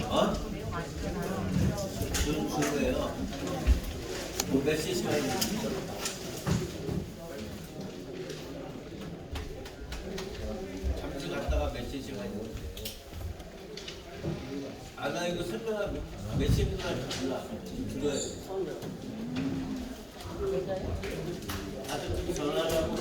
어? 좀 주세요. 몇 시간이 잠시 갔다가 몇 시간이 나 이거 설명하면 몇 시간이 몰라. 들어야 돼. 아주 전화하고.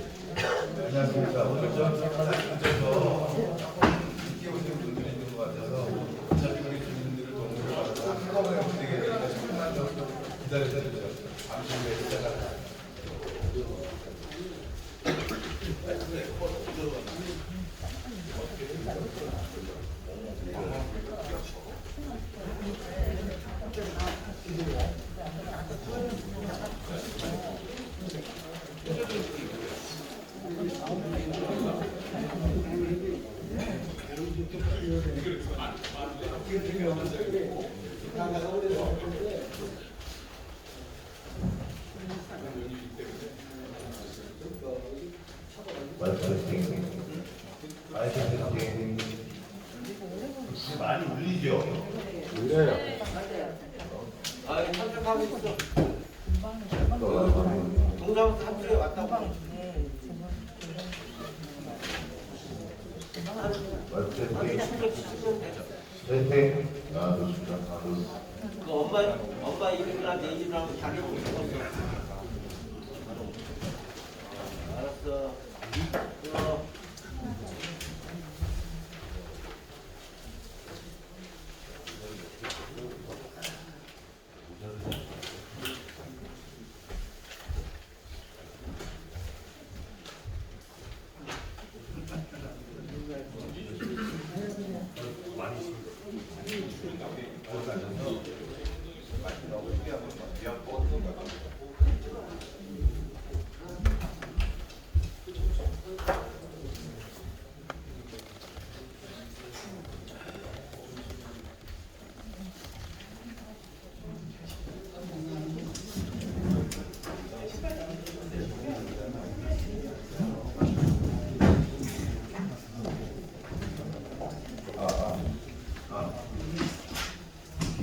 안녕하십니까. 오늘 좀 근처에서 늦게 오신 분들이 있는 것 같아서 어차피 우리 주민들을 도움을 받아서 한꺼번에 움직이게 되니까 조금만 더 기다려주세요. 잠시 후에 시작합니다. 많이 울리죠? 울려요. 참석하고 있어. 동사무소 3주에 왔다고. 그 엄마 이름이랑 내 이름이랑 자격을 적었어. 알았어.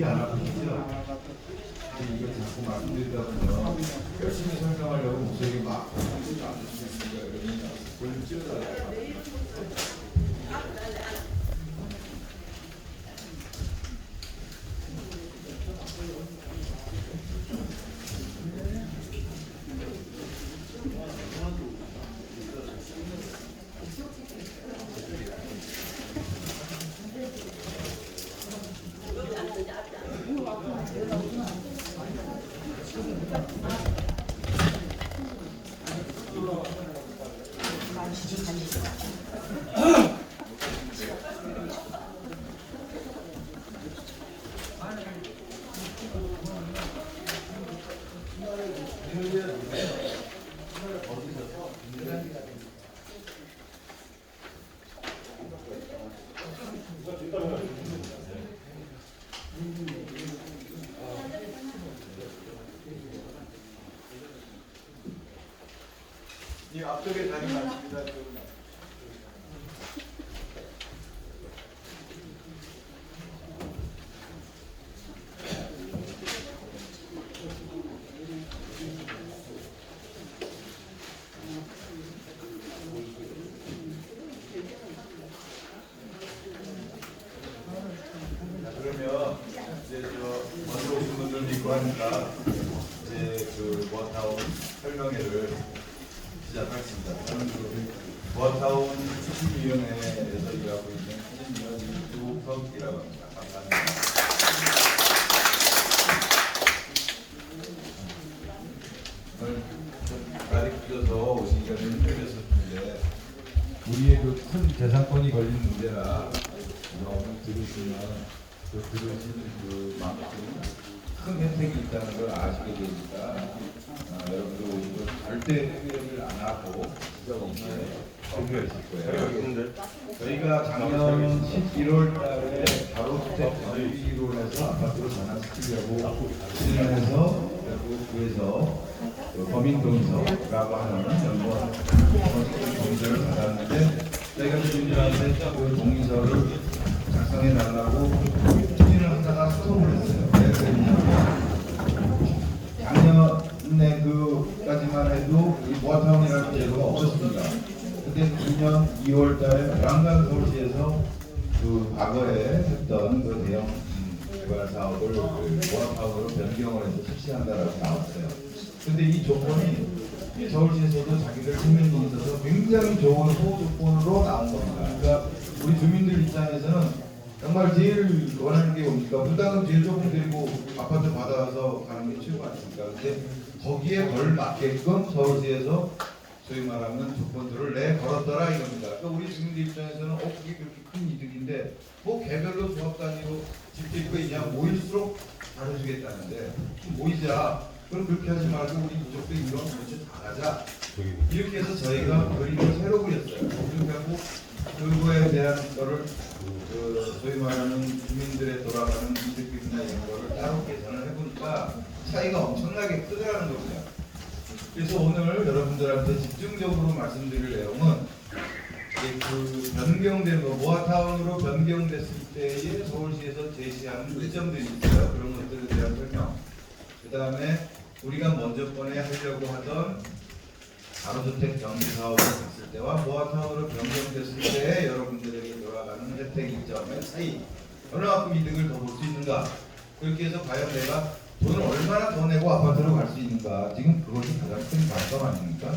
안 아프시죠? 이게 자꾸 말씀드리다 보면 열심히 설명하려고 목소리 막 하지도 않을 수 있으니까 그러니까 볼륨 줄여달라고. 이 앞쪽에 자리 많습니다. 하니까 이제 그 모아타운 설명회를 시작하겠습니다. 저는 그 모아타운 추진위원회에서 일하고 있는 추진위원 유석이라고 합니다. 감사합니다. 오늘 좀 날이 늦어서 오시기가 좀 힘들었을 텐데 우리의 그 큰 재산권이 걸린 문제라 오늘 들으시면 들으신 만큼 큰 혜택이 있다는 걸 아시게 되니까 여러분들 오시고 절대 회의를 안 하고 이렇게 발표했을 거예요. 저희가 작년 11월 달에 가로주택 전기로 해서 아파트로 전환시키려고 진행해서 구에서 범인동의서라고 하는 연구원 동의서를 받았는데 저희가 주민들한테 그 동의서를 작성해 달라고 추진을 하다가 수송을 했어요. 왜 그랬냐면 작년에 그까지만 해도 이 모아타운이라는 제도가 없었습니다. 근데 2년 2월 달에 베란다 서울시에서 그 과거에 했던 그 대형 개발 사업을 그 모아타운으로 변경을 해서 실시한다라고 나왔어요. 근데 이 조건이 서울시에서도 자기들 생명이 있어서 굉장히 좋은 호우 조건으로 나온 겁니다. 그러니까 우리 주민들 입장에서는 정말 제일 원하는 게 뭡니까? 분담금 제일 조금 드리고 아파트 받아서 가는 게 최고 아닙니까? 근데 거기에 걸맞게끔 서울시에서 소위 말하면 조건들을 내걸었더라 이겁니다. 그러니까 우리 주민들 입장에서는 그게 그렇게 큰 이득인데 뭐 개별로 조합 단위로 집짓고 그냥 모일수록 잘해주겠다는데 모이자. 그럼 그렇게 하지 말고 우리 무조건 이런 것을 다 가자. 이렇게 해서 저희가 그림을 새로 그렸어요. 그리고 그거에 대한 거를 소위 말하는 주민들의 돌아가는 이득이나 이런 거를 따로 계산을 해보니까 차이가 엄청나게 크더라는 겁니다. 그래서 오늘 여러분들한테 집중적으로 말씀드릴 내용은 그 변경된 모아타운으로 변경됐을 때의 서울시에서 제시하는 의점들이 있어요. 그런 것들에 대한 설명. 그 다음에 우리가 먼저 번에 하려고 하던 가로주택 정비 사업을 했을 때와 모아타운으로 변경됐을 때 여러분들에게 돌아가는 혜택 이점의 차이, 어느 만큼 이득을 더 볼 수 있는가, 그렇게 해서 과연 내가 돈을 얼마나 더 내고 아파트로 갈 수 있는가, 지금 그것이 가장 큰 관점 아닙니까?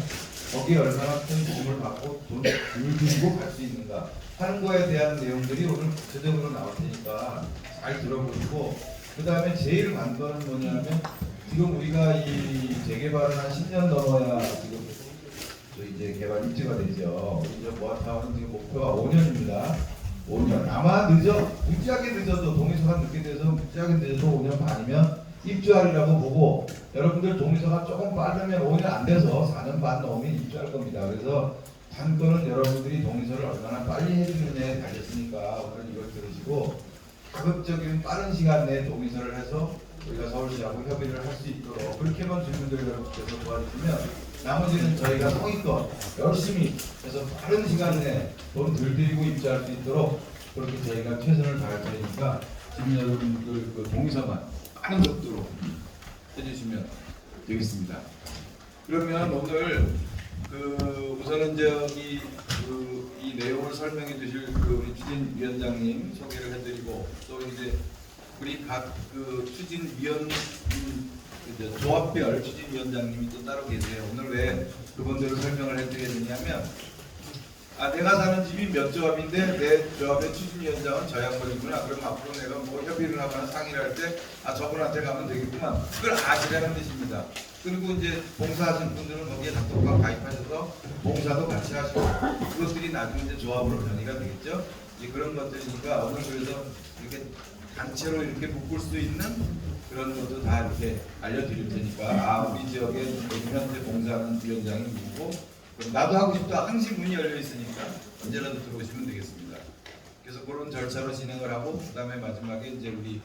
거기에 얼마나 큰 도움을 받고 돈을 들고 갈 수 있는가 하는 거에 대한 내용들이 오늘 구체적으로 나올 테니까 잘 들어보시고, 그 다음에 제일 관건은 뭐냐면 지금 우리가 이 재개발을 한 10년 넘어야 지금 이제 개발 입주가 되죠. 우리 모아타운은 지금 목표가 5년입니다. 5년. 아마 무지하게 늦어도 동의서가 늦게 돼서 무지하게 늦어도 5년 반이면 입주하리라고 보고, 여러분들 동의서가 조금 빠르면 5년 안 돼서 4년 반 넘으면 입주할 겁니다. 그래서 관건은 여러분들이 동의서를 얼마나 빨리 해주느냐에 달렸으니까 오늘 이걸 들으시고 가급적이면 빠른 시간 내에 동의서를 해서 우리가 서울시하고 협의를 할 수 있도록 그렇게만 주민들 여러분께서 도와주시면 나머지는 저희가 성의껏 열심히 해서 빠른 시간 내에 돈 덜 들이고 입주할 수 있도록 그렇게 저희가 최선을 다할 테니까 주민 여러분들 그 동의서만 빠른 속도로 해주시면 되겠습니다. 그러면 오늘 우선은 이 내용을 설명해 주실 우리 추진위원장님 소개를 해드리고, 또 이제 우리 각 추진위원 조합별 추진위원장님이 또 따로 계세요. 오늘 왜 그분들을 설명을 해드려야 되냐면, 내가 사는 집이 몇 조합인데 내 조합의 추진위원장은 저 양반이구나. 그럼 앞으로 내가 뭐 협의를 하거나 상의를 할 때 저분한테 가면 되겠구만. 그걸 아시라는 뜻입니다. 그리고 이제 봉사하신 분들은 거기에 단톡방 가입하셔서 봉사도 같이 하시고, 그것들이 나중에 이제 조합으로 변이가 되겠죠. 이제 그런 것들이니까 오늘 그래서 이렇게 단체로 이렇게 묶을 수 있는 그런 것도 다 이렇게 알려드릴 테니까, 우리 지역에 현재 봉사하는 위원장이 누구고, 그럼 나도 하고 싶다. 항상 문이 열려 있으니까 언제라도 들어오시면 되겠습니다. 그래서 그런 절차로 진행을 하고, 그다음에 마지막에 이제 우리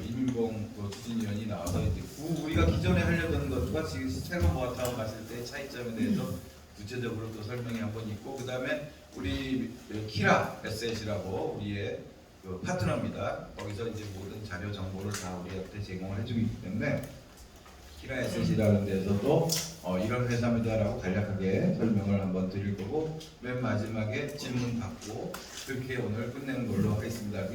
이민봉 추진위원이 나와서 이제 우리가 기존에 하려던 것과 지금 새로 모아타운 갔을 때 차이점에 대해서 구체적으로 또 설명이 한번 있고, 그다음에 우리 키라 에셋이라고 우리의 파트너입니다. 거기서 이제 모든 자료 정보를 다 우리한테 제공을 해주기 때문에 키라 에셋이라는 데서도 이런 회사입니다라고 간략하게 설명을 한번 드릴 거고, 맨 마지막에 질문 받고 그렇게 오늘 끝내는 걸로 하겠습니다.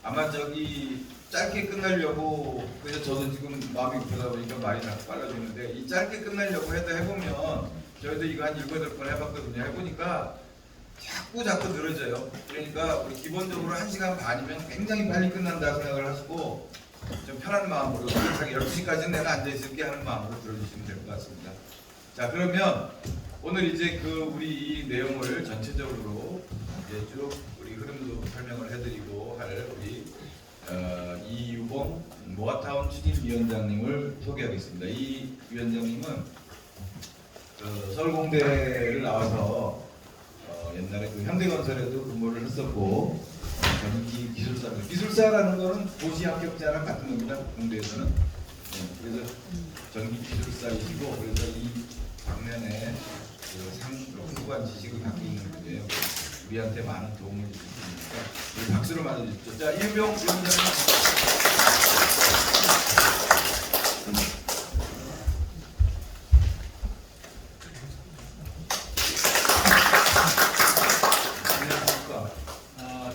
아마 저기 짧게 끝내려고 그래서 저도 지금 마음이 급하다 보니까 말이 자꾸 빨라지는데 이 짧게 끝내려고 해보면 저희도 이거 한 7-8번 해봤거든요. 해보니까 자꾸 늘어져요. 그러니까 우리 기본적으로 1시간 반이면 굉장히 빨리 끝난다 생각을 하시고 좀 편한 마음으로 12시까지는 내가 앉아있을게 하는 마음으로 들어주시면 될 것 같습니다. 자, 그러면 오늘 이제 우리 이 내용을 전체적으로 이제 쭉 우리 흐름도 설명을 해드리고 할 우리 이유봉 모아타운 추진위원장님을 소개하겠습니다. 이 위원장님은 서울공대를 나와서 옛날에 현대건설에도 근무를 했었고 전기 기술사라는 거는 고시 합격자랑 같은 겁니다. 공대에서는. 그래서 전기 기술사이시고 그래서 이 방면에 풍부한 지식을 갖고 있는 분이에요. 우리한테 많은 도움을 주시니까 우리 박수로 맞아주십시오. 자, 이유봉 위원장님.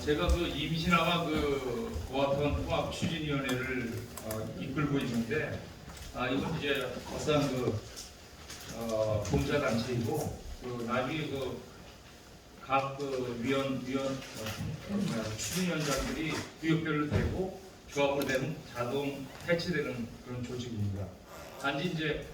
제가 임신아와 모아타운 통합 추진위원회를 이끌고 있는데, 이건 이제 어떤 봉사단체이고, 나중에 각 추진위원장들이 구역별로 되고 조합으로 되면 자동 해체되는 그런 조직입니다. 단지 이제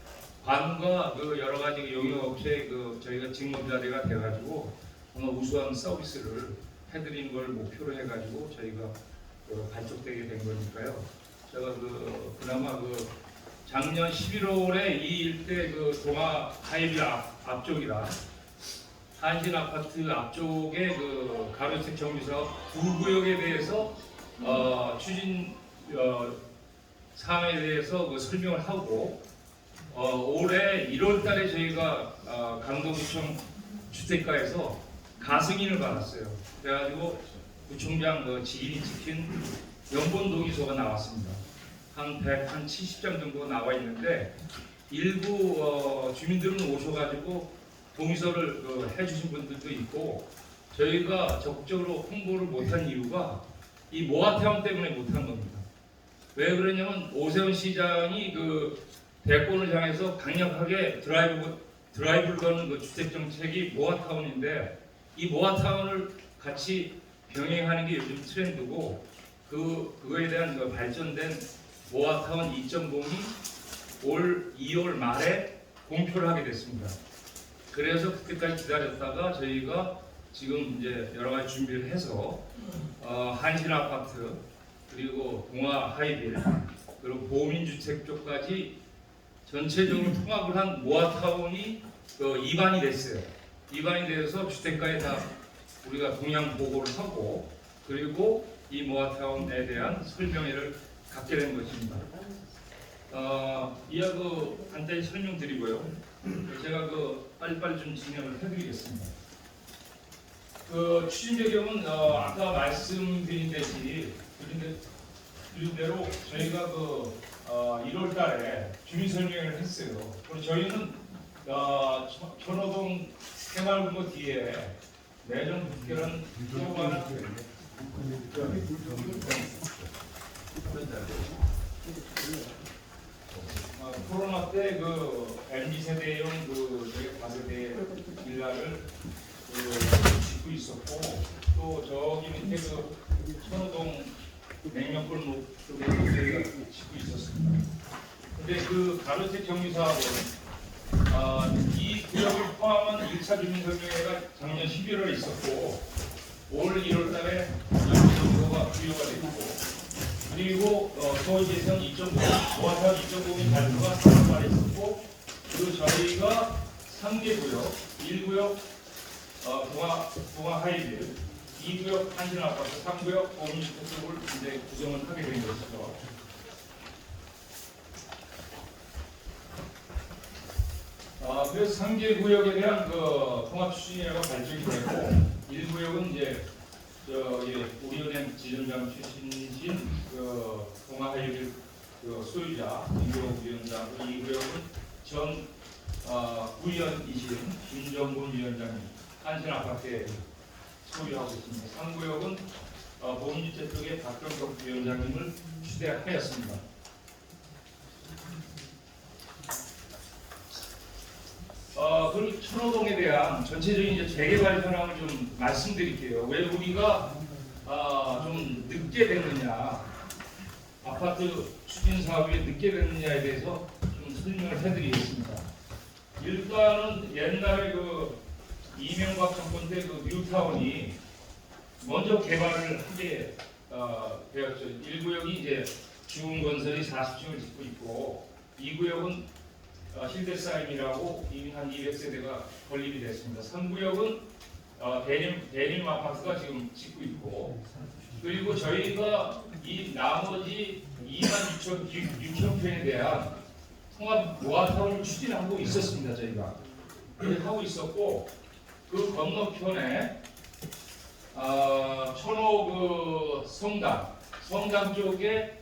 관과 여러 가지 용역업체에 저희가 직무자리가 돼가지고 우수한 서비스를 해드리는 걸 목표로 해가지고 저희가 발족되게 된 거니까요. 제가 그나마 작년 11월에 이 일대 동아 하이빌 앞쪽이라 한신 아파트 앞쪽에 가로색 정비사업 두 구역에 대해서 추진 사항에 대해서 설명을 하고 올해 1월달에 저희가 강동구청 주택가에서 가승인을 받았어요. 그래가지고 구청장 지인이 찍힌 연본 동의서가 나왔습니다. 한 170장 정도가 나와 있는데 일부 주민들은 오셔가지고 동의서를 해주신 분들도 있고 저희가 적극적으로 홍보를 못한 이유가 이 모아타운 때문에 못한 겁니다. 왜 그러냐면 오세훈 시장이 대권을 향해서 강력하게 드라이브를 거는 주택 정책이 모아타운인데 이 모아타운을 같이 병행하는 게 요즘 트렌드고 그거에 대한 발전된 모아타운 2.0이 올 2월 말에 공표를 하게 됐습니다. 그래서 그때까지 기다렸다가 저희가 지금 이제 여러 가지 준비를 해서 한신 아파트 그리고 동아 하이빌 그리고 보민주택 쪽까지 전체적으로 통합을 한 모아타운이 입안이 됐어요. 입안이 돼서 주택가에 다 우리가 동향 보고를 하고 그리고 이 모아타운에 대한 설명회를 갖게 된 것입니다. 이하 간단히 설명드리고요. 제가 빨리빨리 좀 진행을 해드리겠습니다. 추진 배경은 아까 말씀드린 대로 저희가 1월달에 주민 설명회를 했어요. 그리고 저희는 천호동 새마을금고 뒤에 내정 국회라는 프로그램을 코로나 때 MZ 세대용 저희 다세대 빌라를 짓고 있었고 또 저기 밑에 천호동 냉면골목 쪽에 저희가 짓고 있었습니다. 근데 가로색 정비사업은 이 구역을 포함한 1차 주민설명회가 작년 11월에 있었고 올 1월달에 정비사업가 부여가 됐고 그리고 서울시에서는 2.0, 모아타운 2.0이 발표가 3월 말에 있었고 그리고 저희가 3개 구역, 1구역 동아 하이빌, 2구역 한신 아파트, 3구역 보민주택 쪽을 이제 구성을 하게 된 것이죠. 그래서 3개 구역에 대한 통합 추진회가 발족이 되고 1구역은 이제 우리은행 지점장 출신이신 동아 하이빌 소유자 김규호 위원장, 2구역은 전 부위원이신 김정근 위원장님 한신 아파트에 소유하고 있습니다. 3구역은 보훈주택 쪽의 박병석 위원장님을 추대하였습니다. 그리고 천호동에 대한 전체적인 이제 재개발 현황을 좀 말씀드릴게요. 왜 우리가 좀 늦게 됐느냐, 아파트 추진 사업이 늦게 됐느냐에 대해서 좀 설명을 해드리겠습니다. 일단은 옛날에 그 이명박 정권 때 그 뉴타운이 먼저 개발을 하게 되었죠. 1구역이 이제 주흥건설이 40층을 짓고 있고 2구역은 힐데사임이라고 이미 한 200세대가 건립이 됐습니다. 3구역은 대림 아파트가 지금 짓고 있고, 그리고 저희가 이 나머지 26,000평에 대한 통합 모아타운을 추진하고 있었습니다. 저희가 하고 있었고, 그 건너편에 천호 그 성당 쪽에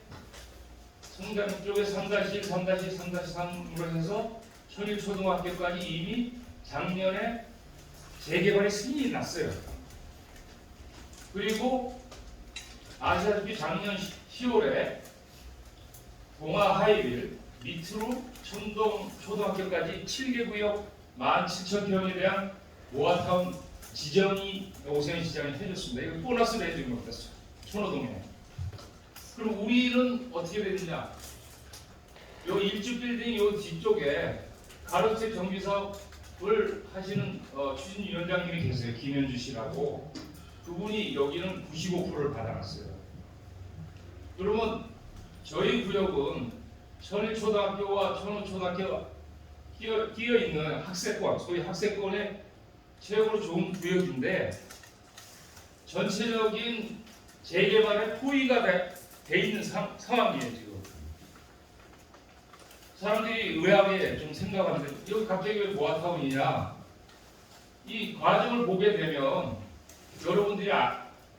3-1, 3-3-3으로 해서 천일초등학교까지 이미 작년에 재개발의 승인이 났어요. 그리고 아시다시피 작년 10월에 동아 하이빌 밑으로 천동 초등학교까지 7개 구역 17,000평에 대한 모아타운 지정이 오세훈 시장이 해줬습니다. 이거 보너스를 해준 겁니다. 천호동에. 그럼 우리는 어떻게 되느냐? 요 일주 빌딩 요 뒤쪽에 가로채 정비 사업을 하시는 추진위원장님이 계세요. 김현주 씨라고. 그분이 여기는 95%를 받아놨어요. 그러면 저희 구역은 천일초등학교와 천호초등학교가 끼어 있는 학세권, 소위 학세권의 최고로 좋은 구역인데 전체적인 재개발에 포위가 돼 있는 상황이에요. 지금 사람들이 의아하게 좀 생각하는데 여기 갑자기 왜 모아타운이냐? 이 과정을 보게 되면 여러분들이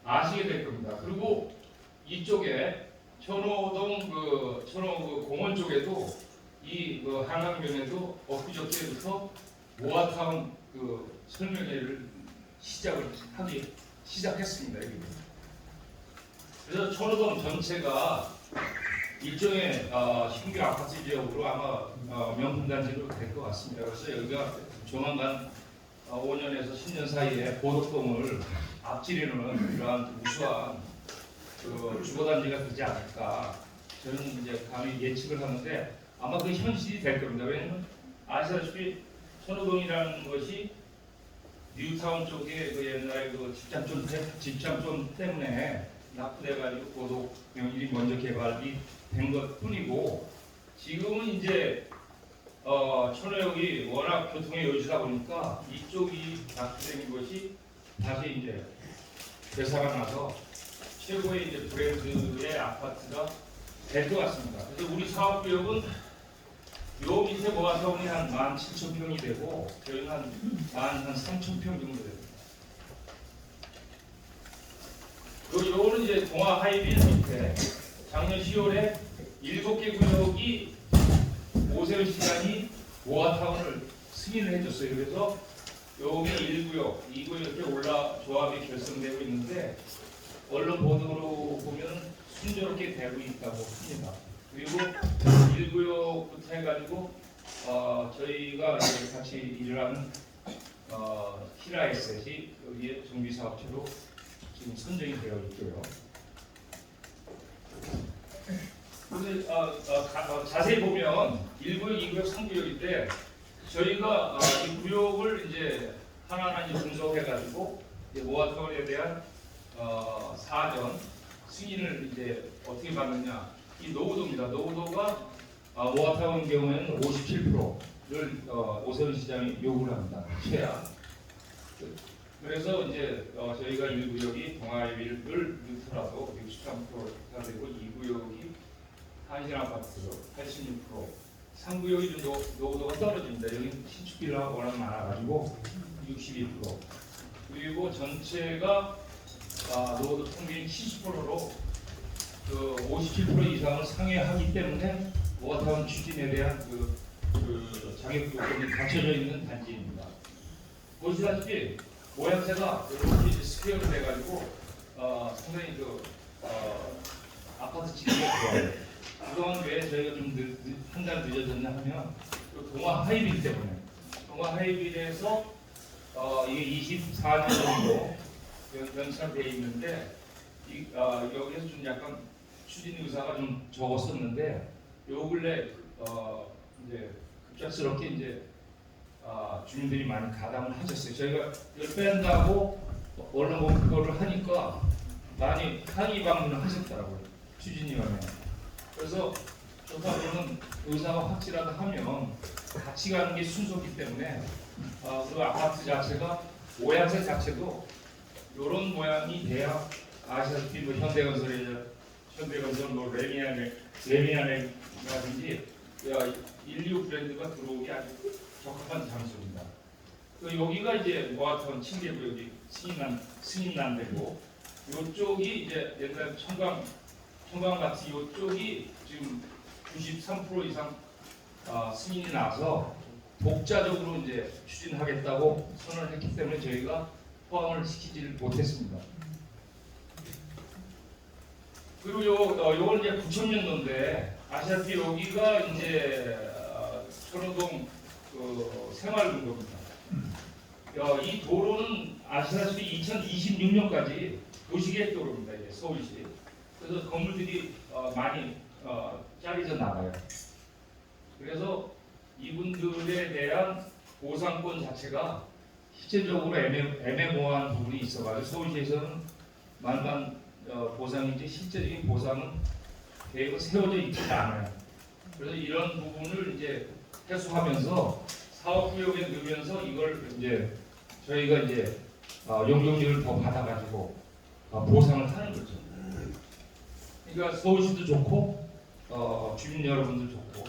아시게 될 겁니다. 그리고 이쪽에 천호동 천호 공원 쪽에도 이 한강변에도 엊그저께부터 모아타운 설명회를 하기 시작했습니다. 여기. 그래서 천호동 전체가 일종의 신규 아파트 지역으로 아마 명품 단지로 될 것 같습니다. 그래서 여기가 조만간 5년에서 10년 사이에 보덕동을 앞지르는 이러한 우수한 주거단지가 되지 않을까 저는 이제 감히 예측을 하는데 아마 그 현실이 될 겁니다. 왜냐하면 아시다시피 천호동이라는 것이 뉴타운 쪽에 그 옛날에 그 집장촌 때문에 납부돼가지고 고속 명일이 먼저 개발이 된 것뿐이고 지금은 이제 천호역이 워낙 교통의 요지다 보니까 이쪽이 납부된 것이 다시 이제 되살아 나서 최고의 이제 브랜드의 아파트가 될 것 같습니다. 그래서 우리 사업구역은 요 밑에 모아타운이 한 17,000평이 되고 저희는 한 3,000평 정도 됩니다. 요거는 이제 동아 하이빌 밑에 작년 10월에 7개 구역이 오세훈 시장이 모아타운을 승인을 해줬어요. 그래서 여기 1구역, 2구역 이렇게 조합이 결성되고 있는데 언론 보도로 보면 순조롭게 되고 있다고 합니다. 그리고 1구역부터 해가지고 저희가 같이 일을 하는 히라에셋이 여기에 정비사업체로 지금 선정이 되어 있고요. 근데 자세히 보면 1구역, 2구역, 3구역인데 저희가 이 구역을 이제 하나하나 이제 분석해가지고 모아타운에 대한 사전 승인을 이제 어떻게 받느냐? 이 노후도입니다. 노후도가 모아타운 경우에는 57%를 오세훈 시장이 요구를 합니다. 최하. 그래서 이제 저희가 1구역이 동아일을 넣더라도 63%가 되고 2구역이 한신아파트 86%, 3구역이 좀 노후도가 떨어집니다. 여기 신축비가 워낙 많아가지고 62%. 그리고 전체가 노후도 평균 70%로 57% 이상을 상회하기 때문에 모아타운 추진에 대한 자격 요건이 갖춰져 있는 단지입니다. 보시다시피 모양새가 이렇게 스퀘어로 돼가지고 상당히 아파트 짓기가 좋아요. 그동안 왜 저희가 좀 한 달 늦어졌냐 하면 그 동아 하이빌 때문에 동아 하이빌에서 이게 24년 정도 연차되어 있는데 여기서 좀 약간 추진 의사가 좀 적었었는데 요 근래 이제 급작스럽게 이제 주민들이 많이 가담을 하셨어요. 저희가 이걸 뺀다고 언론 그거를 하니까 많이 항의 방문을 하셨더라고요. 추진위원회. 그래서 조사로는 의사가 확실하다 하면 같이 가는 게 순서이기 때문에 그 아파트 자체가 모양새 자체도 이런 모양이 돼야 아시다시피 뭐 현대건설 뭐 레미안이라든지 125 브랜드가 들어오기 아주 적합한 장소입니다. 여기가 이제 모아타운 층계구역이 승인난되고 이쪽이 이제 옛날 청강 같이 이쪽이 지금 93% 이상 승인이 나서 독자적으로 이제 추진하겠다고 선언을 했기 때문에 저희가 포함을 시키지를 못했습니다. 그리고 요건 이제 9,000년도인데 아시다시피 여기가 이제 천호동 생활공도입니다. 이 도로는 아시다시피 2026년까지 도시계획 도로입니다. 이제 서울시. 그래서 건물들이 많이 짜리져 나가요. 그래서 이분들에 대한 보상권 자체가 실질적으로 애매모호한 부분이 있어가지고 서울시에서는 말만 보상이지 실제적인 보상은 계획은 세워져 있지 않아요. 그래서 이런 부분을 이제 해소하면서 사업구역에 넣으면서 이걸 이제 저희가 이제 용적률을 더 받아가지고 보상을 하는 거죠. 그러니까 서울시도 좋고 주민 여러분도 좋고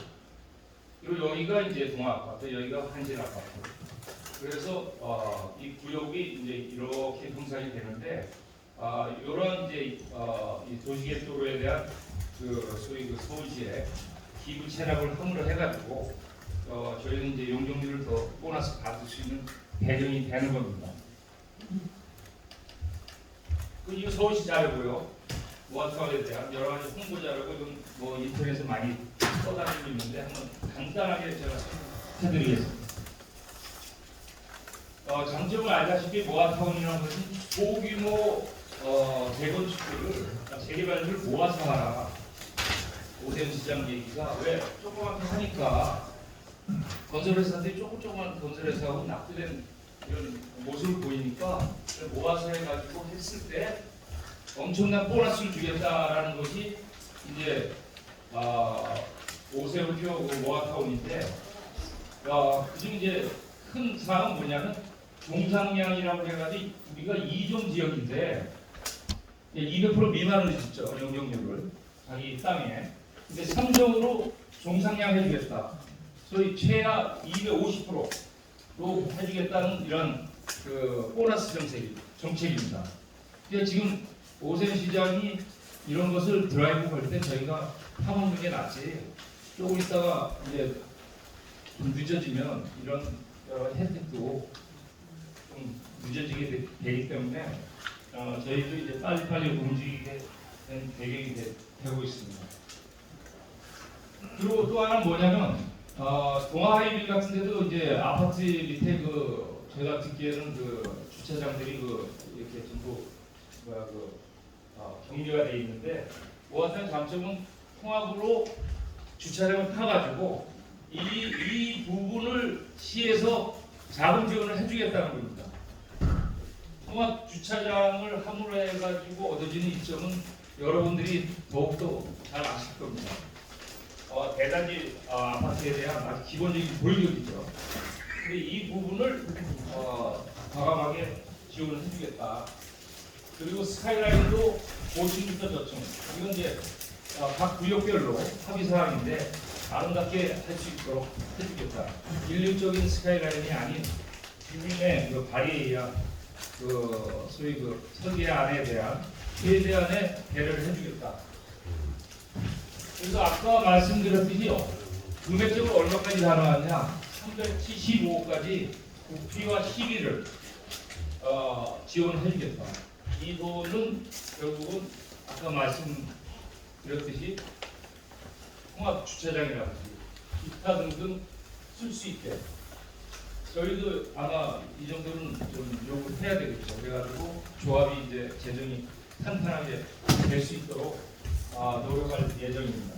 그리고 여기가 이제 동아아파트, 여기가 한진아파트. 그래서 이 구역이 이제 이렇게 형성이 되는데 이런 이제 이 도시계획 도로에 대한 소위 서울시의 기부 체납을 함으로 해가지고 저희는 이제 용적률을 더 보너스 받을 수 있는 배경이 되는 겁니다. 이거 서울시 자료고요. 모아타운에 대한 여러 가지 홍보 자료고 이건 뭐 인터넷에 많이 떠다니고 있는데 한번 간단하게 제가 해드리겠습니다. 장점을 알다시피 모아타운이라는 것은 소규모 재건축들을 재개발들을 모아서 하라. 오세훈 시장 얘기가 왜 조그맣게 하니까 건설회사들이 조그만 건설회사하고 납부된 이런 모습을 보이니까 모아서 해가지고 했을 때 엄청난 보너스를 주겠다라는 것이 이제 오세훈표 모아타운인데 그중 이제 큰 사항은 뭐냐면 종상량이라고 해가지고 우리가 2종 지역인데 200% 미만으로 짓죠. 용적률을 자기 땅에. 근데 3종으로 종상량 해주겠다. 소위 최하 250%로 해주겠다는 이런 보너스 정책입니다. 그러니까 지금 오세훈 시장이 이런 것을 드라이브 걸 때 저희가 파먹는 게 낫지. 조금 있다가 이제 좀 늦어지면 이런 여러 혜택도 좀 늦어지게 되기 때문에 저희도 이제 빨리빨리 움직이게 된 배경이 되고 있습니다. 그리고 또 하나는 뭐냐면 동아하이빌 같은 데도 이제 아파트 밑에 제가 듣기에는 주차장들이 이렇게 전부 격리가 돼 있는데 모아타운 장점은 통합으로 주차장을 파가지고 이 부분을 시에서 자금 지원을 해주겠다는 겁니다. 통합 주차장을 함으로 해가지고 얻어지는 이점은 여러분들이 더욱더 잘 아실 겁니다. 대단지 아파트에 대한 아주 기본적인 권력이죠. 근데 이 부분을 과감하게 지원을 해주겠다. 그리고 스카이라인도 고층부터 저층. 이건 이제 각 구역별로 합의 사항인데 아름답게 할 수 있도록 해주겠다. 일률적인 스카이라인이 아닌 주민의 발의에 소위 설계안에 대한 최대한의 배려를 해주겠다. 그래서 아까 말씀드렸듯이 금액적으로 얼마까지 가능하냐? 375억까지 국비와 시비를 지원을 해주겠다. 이 돈은 결국은 아까 말씀드렸듯이 통합 주차장이라든지 기타 등등 쓸 수 있게 저희도 아마 이 정도는 좀 요구를 해야 되겠죠. 그래가지고 조합이 이제 재정이 탄탄하게 될 수 있도록 노력할 예정입니다.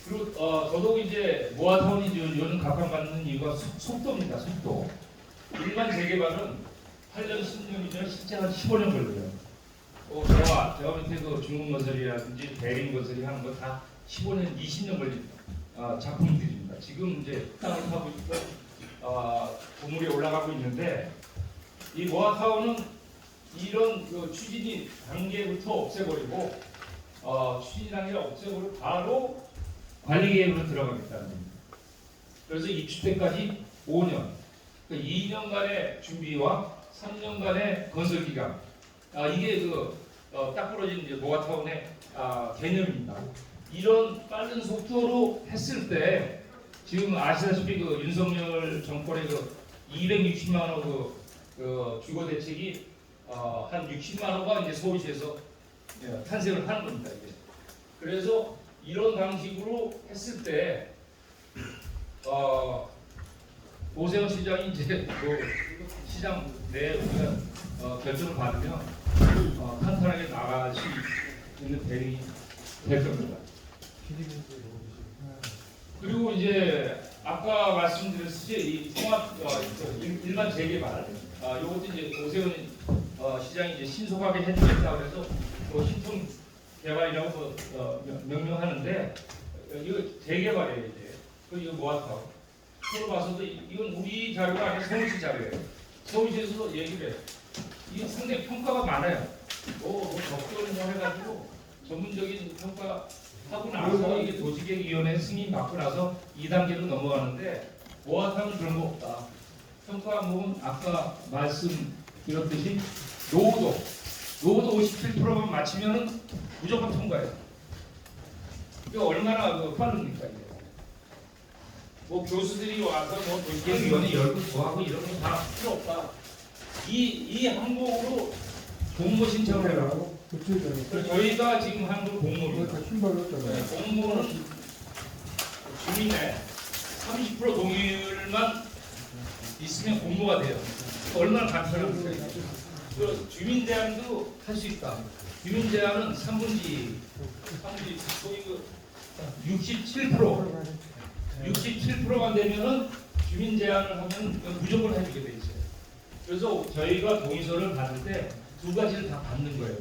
그리고 더더욱 이제 모아타운이 요즘 각광받는 이유가 속도입니다. 속도. 일반 재개발은 8년, 10년이면 실제 한 15년 걸려요. 제가 밑에 그 중국건설이라든지 대림건설이 하는 거 다 15년, 20년 걸린 작품들입니다. 지금 이제 땅을 타고 있고 건물이 올라가고 있는데 이 모아타운은 이런 그 추진이 단계부터 없애버리고 추진 단계를 없애버리고 바로 관리 계획으로 들어가겠다는 겁니다. 그래서 입주 때까지 5년, 그러니까 2년간의 준비와 3년간의 건설 기간, 이게 딱 부러진 이제 모아타운의 개념입니다. 이런 빠른 속도로 했을 때 지금 아시다시피 그 윤석열 정권의 그 260만 원 그 주거 대책이 한 60만 원가 이제 서울시에서 탄생을 하는 겁니다. 이게. 그래서 이런 방식으로 했을 때 오세훈 시장이 이제 시장 내 우리가 결정을 받으면 탄탄하게 나갈 수 있는 대응이 될 겁니다. 그리고 이제 아까 말씀드렸듯이 이 통합 일반 재개발 이것도 이제 오세훈 시장이 이제 신속하게 해주겠다 그래서 신통 개발이라고 명명하는데 이거 재개발이에요 이제. 이거 모아타운. 서로 봐서도 이건 우리 자료가 아니라 서울시 자료예요. 서울시에서도 얘기를 해요. 이거 상당히 평가가 많아요. 적절히 해가지고 전문적인 평가 하고 나서 이게 도시계획위원회 승인 받고 나서 2단계로 넘어가는데 모아타운은 그런 거 없다. 평가 항목은 아까 말씀드렸듯이 노후도 57%만 맞추면은 무조건 통과해요. 이게 얼마나 빠릅니까 이게? 교수들이 와서 도시계획위원회 열고 좋아하고 이런 거 다 필요 없다. 이 항목으로 공모 신청을 해라고. 저희가 지금 한 건 공모입니다. 공모는 주민의 30% 동의율만 있으면 공모가 돼요. 얼마나 간편합니까? 주민 제한도 할 수 있다. 주민 제한은 3분지 거의 67%만 되면은 주민 제한을 하면 무조건 해주게 돼 있어요. 그래서 저희가 동의서를 받을 때 두 가지를 다 받는 거예요.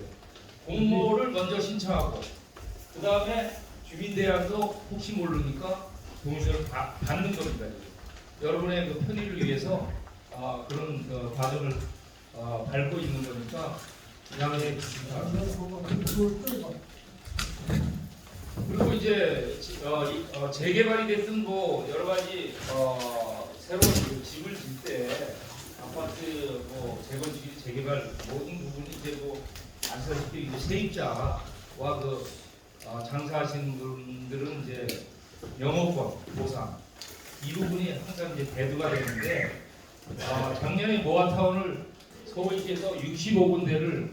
공모를 먼저 신청하고 그 다음에 주민 대안도 혹시 모르니까 동의서를 다 받는 겁니다. 여러분의 그 편의를 위해서 그런 과정을 밟고 있는 거니까 양해해 주시기 그리고 이제 재개발이 됐든 뭐 여러 가지 새로운 집을 질 때 아파트 재건축 재개발 모든 부분이 이제 아시다시피 이제 세입자와 장사하시는 분들은 이제 영업권 보상 이 부분이 항상 이제 대두가 되는데 작년에 모아타운을 서울시에서 65군데를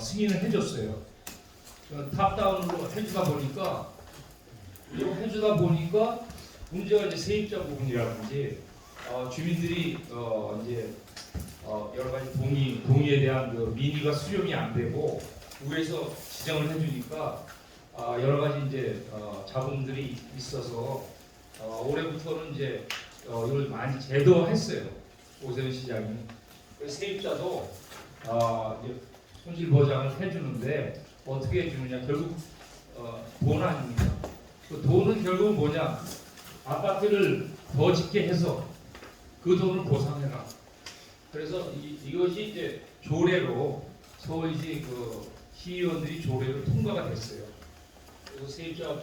승인을 해줬어요. 탑다운으로 해주다 보니까 문제가 이제 세입자 부분이라든지 주민들이 이제 여러 가지 동의에 대한 민의가 수렴이 안 되고 위에서 지정을 해주니까 여러 가지 이제 잡음들이 있어서 올해부터는 이제 이걸 많이 제도화했어요. 오세훈 시장이. 그래서 세입자도 이제 손실 보장을 해주는데 어떻게 해주느냐 결국 돈 아닙니까? 그 돈은 결국 뭐냐? 아파트를 더 짓게 해서 그 돈을 보상해라. 그래서 이것이 이제 조례로 서울시 시의원들이 조례로 통과가 됐어요. 그리고 세입자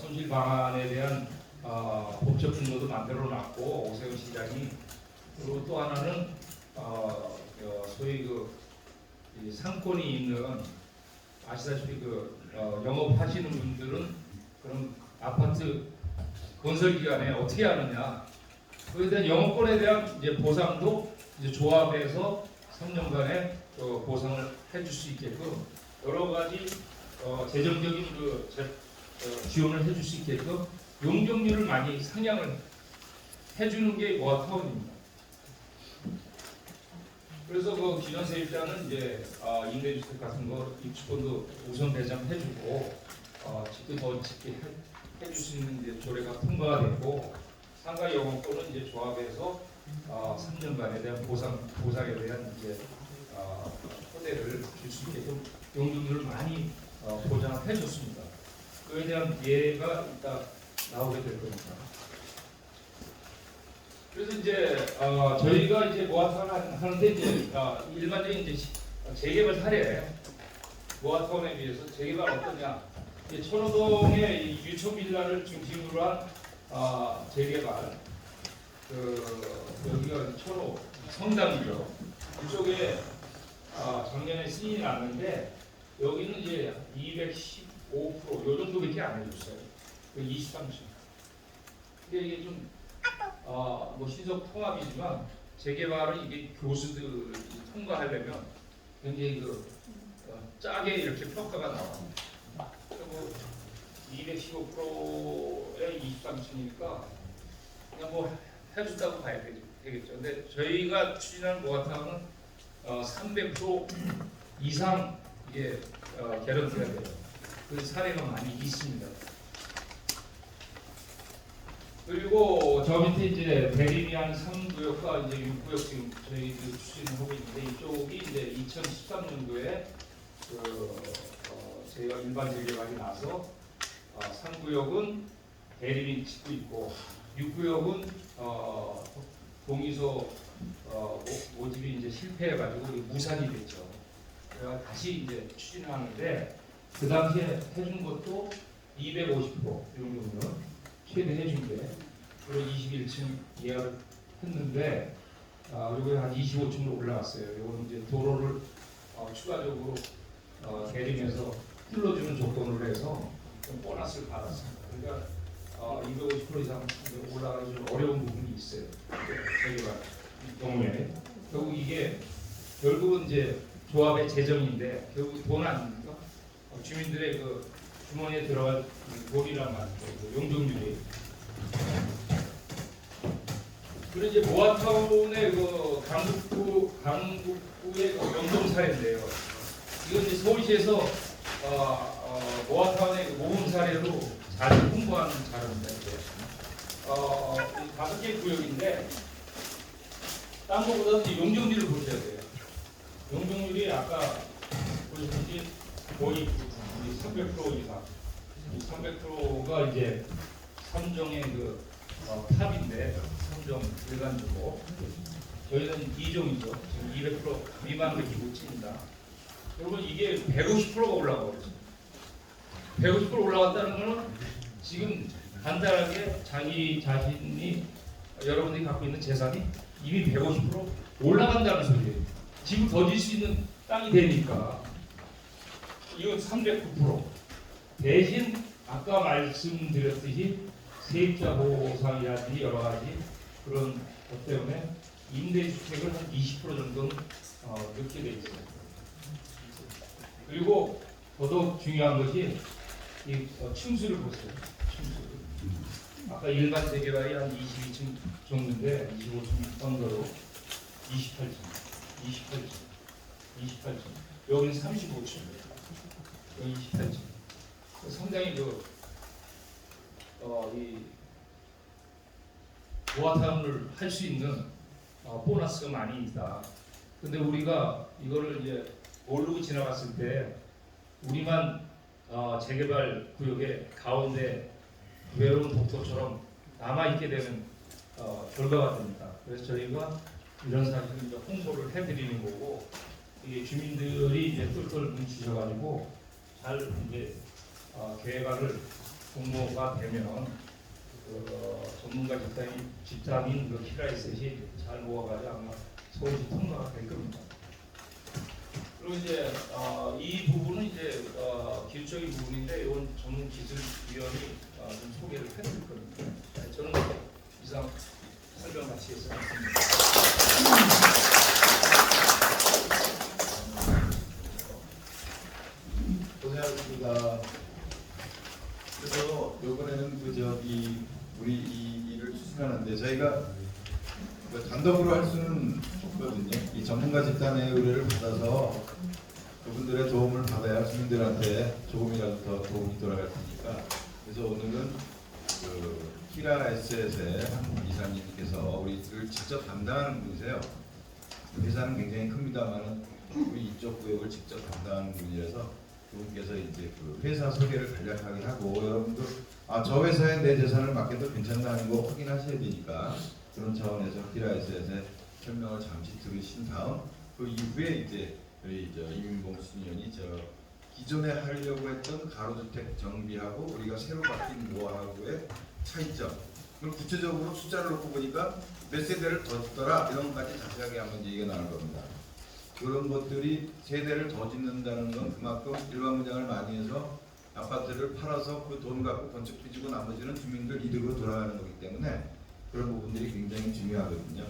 손실 방안에 대한 법적 근거도 만들어 놨고 오세훈 시장이 그리고 또 하나는 소위 이 상권이 있는 아시다시피 영업하시는 분들은 그런 아파트 건설 기간에 어떻게 하느냐 그에 대한 영업권에 대한 이제 보상도 이제 조합에서 3년간의 보상을 해줄 수 있게끔 여러 가지 재정적인 지원을 해줄 수 있게끔 용적률을 많이 상향을 해주는 게 모아타운입니다. 그래서 그 기존세입자는 이제 임대주택 같은 거 입주권도 우선 배정해주고 집도 더 짓게 해줄 수 있는 이제 조례가 통과가 됐고 상가 영업권은 이제 조합에서 3년간에 대한 보상에 대한 이제 토대를 줄 수 있게끔 용적률을 많이 보장을 해줬습니다. 그에 대한 예가 이따 나오게 될 겁니다. 그래서 이제 저희가 이제 모아타운 하는데 이제 일반적인 이제 재개발 사례 모아타운에 비해서 재개발 어떠냐? 이제 천호동의 유초 빌라를 중심으로 한 재개발 여기가 천호 성당이죠. 이쪽에 작년에 승인이 났는데 여기는 이제 215%, 요 정도밖에 안 해줬어요. 23층. 근데 이게 좀 뭐 신속 통합이지만 재개발은 이게 교수들 통과하려면 굉장히 짜게 이렇게 평가가 나옵니다. 그리고 215%에 23층이니까 그냥 뭐 해준다고 봐야 되겠죠. 근데 저희가 추진한 모아타운은 300% 이상 이게 개런티가 돼요. 그 사례가 많이 있습니다. 그리고 저 밑에 이제 대림이한 3구역과 이제 6구역 지금 저희들 추진하고 있는데 이쪽이 이제 2013년도에 저희가 일반 재개발이 나서 3구역은 대림이 짓고 있고 6구역은 동의소 모집이 이제 실패해가지고 무산이 됐죠. 그래서 다시 이제 추진하는데 그 당시에 해준 것도 250% 정도는 최대 해준 게 그리고 21층 예약을 했는데 그리고 한 25층으로 올라갔어요. 이건 이제 도로를 추가적으로 대림에서 뚫어주는 조건으로 해서 좀 보너스를 받았습니다. 그러니까 250% 이상 올라가기 좀 어려운 부분이 있어요. 재개발 경우에 결국 이게 결국은 이제 조합의 재정인데 결국 돈 아닙니까? 주민들의 그 주머니에 들어갈 돈이란 말이죠. 용적률이. 그리고 이제 모아타운의 그 강북구의 명동 사례인데요. 이건 이제 서울시에서 모아타운의 모범 사례로 자주 홍보하는 자료입니다. 이제 5개 구역인데 딴 거보다는 용적률을 보셔야 돼요. 용적률이 아까 보셨듯이 거의 300% 이상. 이 300%가 이제 3종의 그 탑인데 3종 일반주고 저희는 2종이죠. 지금 200% 미만밖에 못 칩니다. 여러분 이게 150%가 올라가고 있어요. 150% 올라갔다는 거는 지금 간단하게 자기 자신이 여러분들이 갖고 있는 재산이 이미 150% 올라간다는 소리예요. 지금 더 질 수 있는 땅이 되니까 이건 309%. 대신 아까 말씀드렸듯이 세입자 보상이라든지 여러 가지 그런 것 때문에 임대주택을 한 20% 정도는 넣게 돼 있어요. 그리고 더더욱 중요한 것이 이 층수를 보세요. 층수. 아까 일반 재개발이 한 22층 정도인데 25층 언더로 28층. 여기는 35층. 여기 28층. 상당히 이 모아타운을 할 수 있는 보너스가 많이 있다. 근데 우리가 이거를 이제 모르고 지나갔을 때 우리만 재개발 구역의 가운데 외로운 독토처럼 남아있게 되는 결과가 됩니다. 그래서 저희가 이런 사실을 이제 홍보를 해드리는 거고 이게 주민들이 이제 똘똘 뭉치셔가지고 잘 이제 계획안을 공모가 되면 전문가 집단인 그 키라이셋이 잘 모아가지고 아마 서울시 통과가 될 겁니다. 그리고 이제 이 부분은 이제 기술적인 부분인데 이건 전문기술위원이 좀 소개를 해드릴 겁니다. 저는 이상 설명 마치겠습니다. 고생하셨습니다. 그래서 이번에는 우리 이 일을 추진하는데 저희가 단독으로 할 수는 없거든요. 이 전문가 집단의 의뢰를 받아서 그분들의 도움을 받아야 주민들한테 조금이라도 더 도움이 돌아갈 테니까. 그래서 오늘은 키라 에셋의 한 이사님께서 우리를 직접 담당하는 분이세요. 회사는 굉장히 큽니다만은 우리 이쪽 구역을 직접 담당하는 분이라서 그분께서 이제 그 회사 소개를 간략하게 하고 여러분들 저 회사에 내 재산을 맡겨도 괜찮다는 거 확인하셔야 되니까 그런 차원에서 키라 에셋의 설명을 잠시 들으신 다음 그 이후에 이제 우리 이민봉 수의원이 기존에 하려고 했던 가로주택 정비하고 우리가 새로 바뀐 노하우의 차이점 그걸 구체적으로 숫자를 놓고 보니까 몇 세대를 더 짓더라 이런 것까지 자세하게 한번 얘기가 나올 겁니다. 그런 것들이 세대를 더 짓는다는 건 그만큼 일반 분양을 많이 해서 아파트를 팔아서 그 돈 갖고 건축 빚지고 나머지는 주민들 이득으로 돌아가는 거기 때문에 그런 부분들이 굉장히 중요하거든요.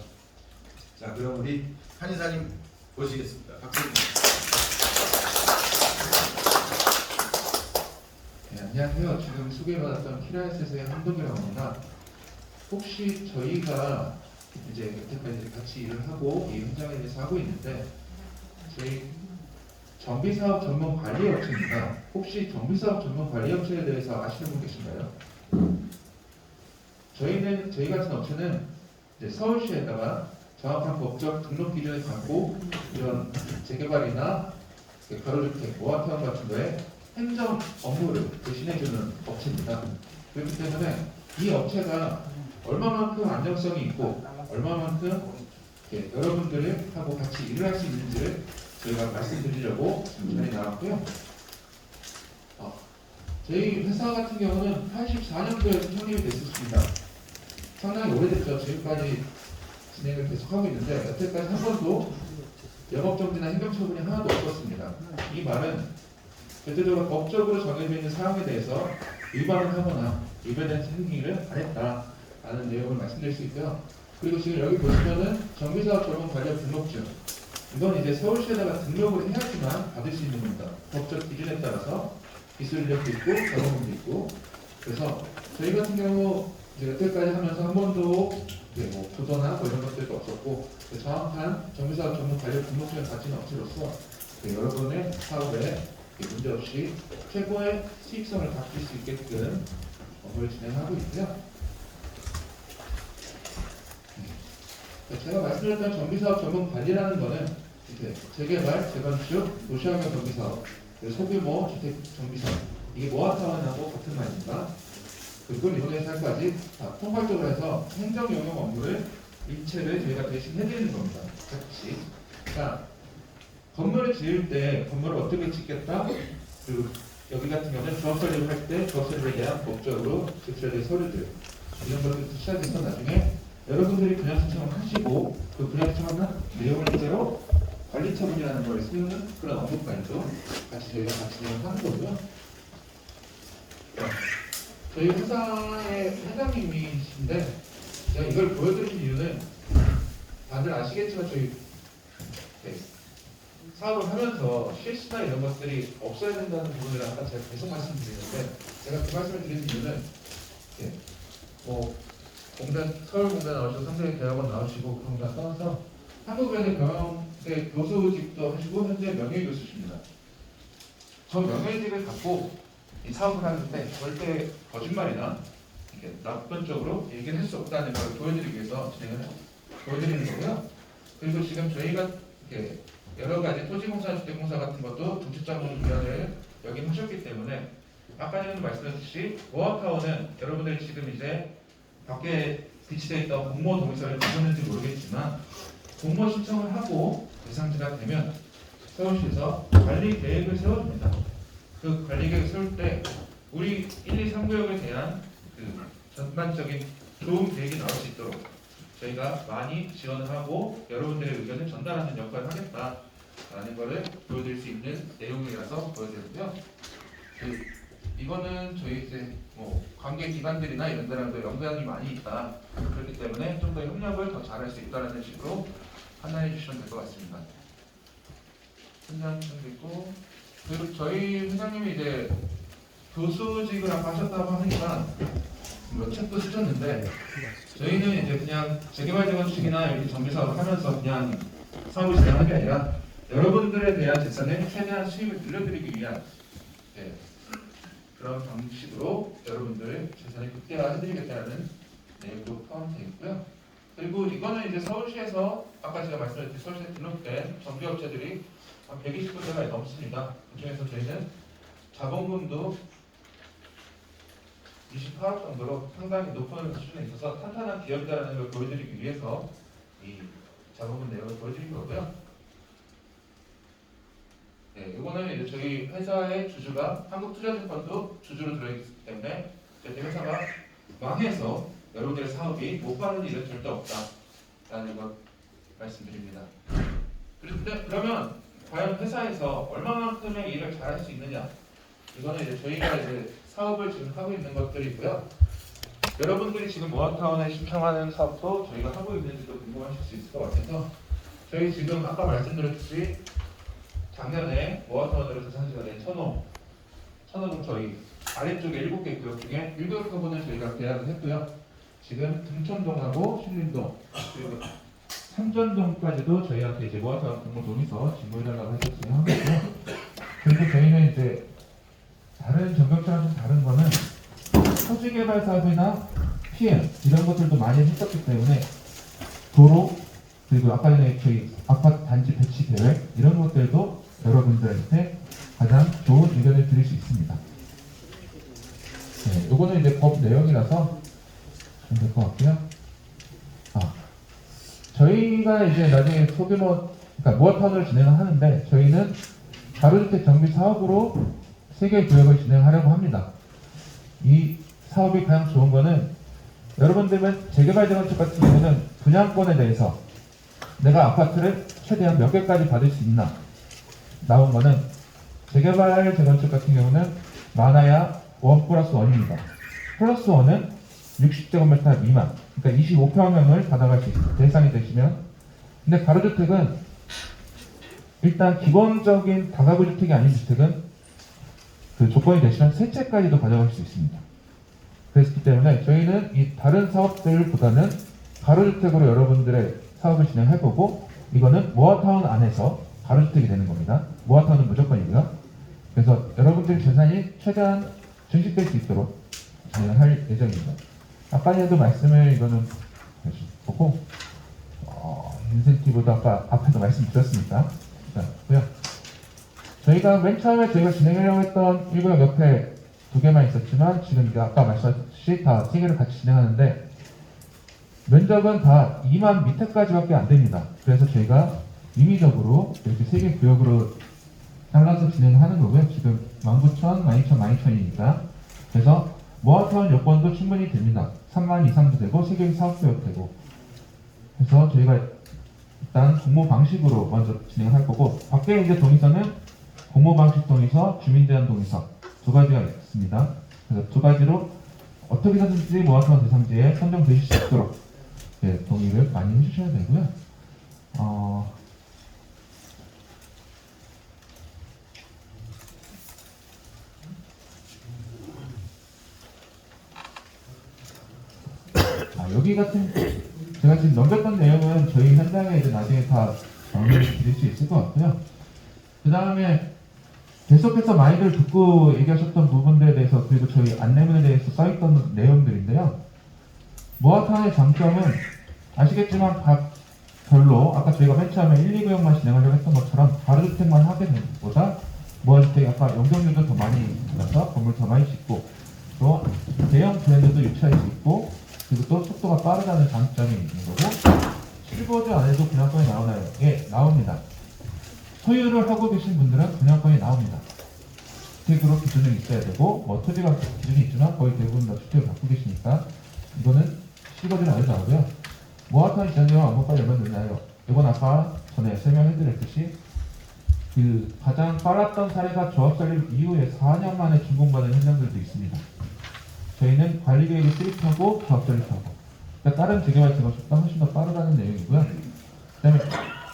자, 그럼 우리 한 이사님 보시겠습니다. 박수. 네, 안녕하세요. 지금 소개받았던 키라에셋의 한동이라고 합니다. 혹시 저희가 이제 여태까지 같이 일을 하고 이 현장에 대해서 하고 있는데 저희 정비사업 전문 관리업체입니다. 혹시 정비사업 전문 관리업체에 대해서 아시는 분 계신가요? 저희 같은 업체는 이제 서울시에다가 정확한 법적 등록 기준을 갖고 이런 재개발이나 가로주택, 모아타운 같은 거에 행정 업무를 대신해주는 업체입니다. 그렇기 때문에 이 업체가 얼마만큼 안정성이 있고 얼마만큼 여러분들을 하고 같이 일을 할 수 있는지를 저희가 말씀드리려고 자리에 나왔고요. 저희 회사 같은 경우는 84년도에創立됐었습니다. 상당히 오래됐죠. 지금까지 진행을 계속하고 있는데 여태까지 한 번도 영업정지나 행정처분이 하나도 없었습니다. 이 말은 대체적으로 법적으로 정해져 있는 사항에 대해서 위반을 하거나 위반된 행위를 안 했다라는 내용을 말씀드릴 수 있고요. 그리고 지금 여기 보시면은 정비사업 전문 관련 등록증 이건 이제 서울시에다가 등록을 해야지만 받을 수 있는 겁니다. 법적 기준에 따라서 기술력도 있고 경험도 있고 그래서 저희 같은 경우 이제 여태까지 하면서 한 번도 뭐 부도나 뭐 이런 것들도 없었고 정확한 정비사업 전문 관련 등록증을 가진 업체로서 여러분의 사업에 문제없이 최고의 수익성을 갖출 수 있게끔 업무를 진행하고 있고요. 제가 말씀드렸던 정비사업 전문 관리라는 것은 재개발, 재건축, 도시환경 정비사업, 소규모 주택 정비사업 이게 모아타운하고 같은 말입니다. 그리고 리노베이션까지 통괄적으로 해서 행정 영역 업무를 일체를 저희가 대신 해드리는 겁니다. 같이. 자, 건물을 지을 때 건물을 어떻게 짓겠다? 그리고 여기 같은 경우는 조합 설립을 할 때 조합 설립에 대한 법적으로 제출해야 될 서류들 이런 것들 시작해서 나중에 여러분들이 분양 신청을 하시고 그 분양 신청하는 내용을 그대로 관리 처분이라는 걸 세우는 그런 업무까지도 같이 저희가 같이 진행하는 거고요. 저희 회사의 회장님이신데 제가 이걸 보여드린 이유는 다들 아시겠지만 저희 사업을 하면서 실수나 이런 것들이 없어야 된다는 부분을 아까 제가 계속 말씀드리는데 제가 그 말씀을 드리는 이유는 뭐 서울공대 나오시고 성대대학원 나오시고 그런 거 떠나서 한국외대 경영대 교수직도 하시고 현재 명예교수십니다. 저 명예직을 갖고 이 사업을 하는데 절대 거짓말이나 이렇게 나쁜 쪽으로 얘기를 할 수 없다는 걸 보여드리기 위해서 진행을 보여드리는 거고요. 그리고 지금 저희가 이렇게 여러 가지 토지공사, 주택공사 같은 것도 정책자문위원회를 역임하셨기 때문에 아까 전에도 말씀드렸듯이 모아타운은 여러분들이 지금 이제 밖에 비치되어 있던 공모 동의서를 보셨는지 모르겠지만 공모 신청을 하고 대상지가 되면 서울시에서 관리 계획을 세워줍니다. 그 관리 계획을 세울 때 우리 1, 2, 3구역에 대한 그 전반적인 좋은 계획이 나올 수 있도록 저희가 많이 지원을 하고 여러분들의 의견을 전달하는 역할을 하겠다라는 것을 보여드릴 수 있는 내용이라서 보여드렸고요. 이거는 저희 이제 뭐 관계 기관들이나 이런 데랑도 연관이 많이 있다. 그렇기 때문에 좀 더 협력을 더 잘할 수 있다는 식으로 판단해 주시면 될 것 같습니다. 있고 그리고 저희 회장님이 이제 교수직을 아까 하셨다고 하니까 뭐 책도 쓰셨는데 저희는 이제 그냥 재개발 재건축이나 이렇게 정비 사업을 하면서 그냥 사업을 진행하는 게 아니라 여러분들에 대한 재산을 최대한 수익을 늘려드리기 위한 그런 방식으로 여러분들의 재산을 극대화해드리겠다는 내용도 포함되어 있고요. 그리고 이거는 이제 서울시에서 아까 제가 말씀드렸듯이 서울시에 등록된 정비업체들이 한 120군데가 넘습니다. 그중에서 저희는 자본금도 28억 정도로 상당히 높은 수준에 있어서 탄탄한 기업이라는 걸 보여드리기 위해서 이 자본금 내용을 보여드린 거고요. 네, 이거는 이제 저희 회사의 주주가 한국투자증권도 주주로 들어있기 때문에 저희 회사가 망해서 여러분들의 사업이 못 가는 일은 절대 없다라는 것 말씀드립니다. 그러면 과연 회사에서 얼마만큼의 일을 잘할 수 있느냐? 이거는 이제 저희가 이제 사업을 지금 하고 있는 것들이고요. 여러분들이 지금 모아타운에 신청하는 사업도 저희가 하고 있는지도 궁금하실 수 있을 것 같아서 저희 지금 아까 말씀드렸듯이 작년에 모아타운으로 대상지가 된 천호동 저희 아래쪽에 7개 구역 중에 1구역 부분을 저희가 계약을 했고요. 지금 등촌동하고 신림동 그리고 삼전동까지도 저희한테 이제 모아타운 공모동에서 진모해달라고 하셨어요. 그리고 저희는 이제 다른 전격처럼 좀 다른 거는 토지개발 사업이나 PM 이런 것들도 많이 했었기 때문에 도로 그리고 아까 전에 저희 아파트 단지 배치 계획 이런 것들도 여러분들한테 가장 좋은 의견을 드릴 수 있습니다. 네, 요거는 이제 법 내용이라서 좀 될 것 같고요. 저희가 이제 나중에 소규모 그러니까 모아타운을 진행을 하는데 저희는 가로주택 정비 사업으로 3개의 구역을 진행하려고 합니다. 이 사업이 가장 좋은 거는 여러분들은 재개발 재건축 같은 경우는 분양권에 대해서 내가 아파트를 최대한 몇 개까지 받을 수 있나 나온 거는 재개발 재건축 같은 경우는 많아야 1+1입니다. 플러스 1은 60제곱미터 미만 그러니까 25평형을 받아갈 수 있어요. 대상이 되시면. 근데 가로주택은 일단 기본적인 다가구 주택이 아닌 주택은 그 조건이 되시면 세 채까지도 가져갈 수 있습니다. 그렇기 때문에 저희는 이 다른 사업들보다는 가로주택으로 여러분들의 사업을 진행해보고 이거는 모아타운 안에서 가로주택이 되는 겁니다. 모아타운은 무조건이고요. 그래서 여러분들의 재산이 최대한 증식될 수 있도록 진행할 예정입니다. 아까 전에도 말씀을 이거는 보고 인센티브도 아까 앞에도 말씀드렸으니까 고요. 저희가 맨 처음에 저희가 진행하려고 했던 1구역 옆에 2개만 있었지만 지금 이제 아까 말씀하셨듯이 다 3개를 같이 진행하는데 면적은 다 2만 밑에까지밖에 안 됩니다. 그래서 저희가 임의적으로 이렇게 3개 구역으로 잘라서 진행하는 거고요. 지금 19,000, 12,000, 12,000이니까 그래서 모아타운 여건도 충분히 됩니다. 3만 이상도 되고 3개의 사업구역 되고 그래서 저희가 일단 공모 방식으로 먼저 진행할 거고 밖에 이제 동의서는 공모 방식 동의서, 주민제한 동의서 2가지가 있습니다. 그래서 2가지로 어떻게든지 모아타운 대상지에 선정되실 수 있도록 동의를 많이 해주셔야 되고요. 여기 같은 제가 지금 넘겼던 내용은 저희 현장에 이제 나중에 다 정리를 드릴 수 있을 것 같고요. 그 다음에 계속해서 많이들 듣고 얘기하셨던 부분들에 대해서 그리고 저희 안내문에 대해서 써있던 내용들인데요. 모아타운의 장점은 아시겠지만 각별로 아까 저희가 맨 처음에 1, 2구역만 진행하려고 했던 것처럼 가로주택만 하게 되는 것보다 모아주택이 아까 용적률도 더 많이 들어서 건물 더 많이 짓고 또 대형 브랜드도 유치할 수 있고 그리고 또 속도가 빠르다는 장점이 있는 거고 실거주 안에도 분양권이 나오나요? 예, 나옵니다. 소유를 하고 계신 분들은 분양권이 나옵니다. 주택으로 기준이 있어야 되고 뭐 토지가 기준이 있지만 거의 대부분 다 주택을 갖고 계시니까 이거는 실거주는 안에도 나오고요. 모아타운 지정료와 안목까지 얼마 되나요? 이건 아까 전에 설명해드렸듯이 그 가장 빨랐던 사례가 조합 설립 이후에 4년 만에 준공받은 현장들도 있습니다. 저희는 관리 계획을 수립하고 조합 설립하고, 그러니까 다른 재개발 재건축보다 훨씬 더 빠르다는 내용이고요. 그다음에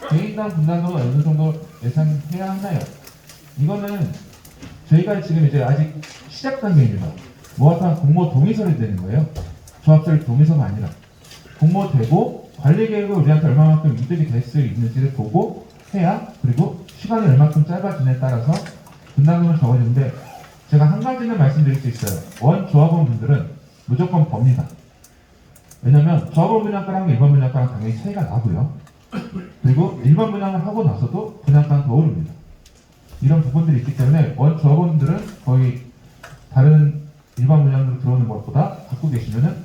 개인당 분담금은 어느 정도 예상해야 하나요? 이거는 저희가 지금 이제 아직 시작 단계입니다. 뭐하여튼 공모 동의서를 내는 거예요. 조합 설립 동의서가 아니라 공모되고 관리 계획을 우리한테 얼마만큼 이득이 될 수 있는지를 보고 해야, 그리고 시간이 얼마큼 짧아지냐에 따라서 분담금을 적어주는데, 제가 한 가지는 말씀드릴 수 있어요. 원 조합원 분들은 무조건 법니다. 왜냐면 조합원 분양가랑 일반 분양가랑 당연히 차이가 나고요. 그리고 일반 분양을 하고 나서도 분양가는 더 오릅니다. 이런 부분들이 있기 때문에 원 조합원들은 거의 다른 일반 분양으로 들어오는 것보다 갖고 계시면은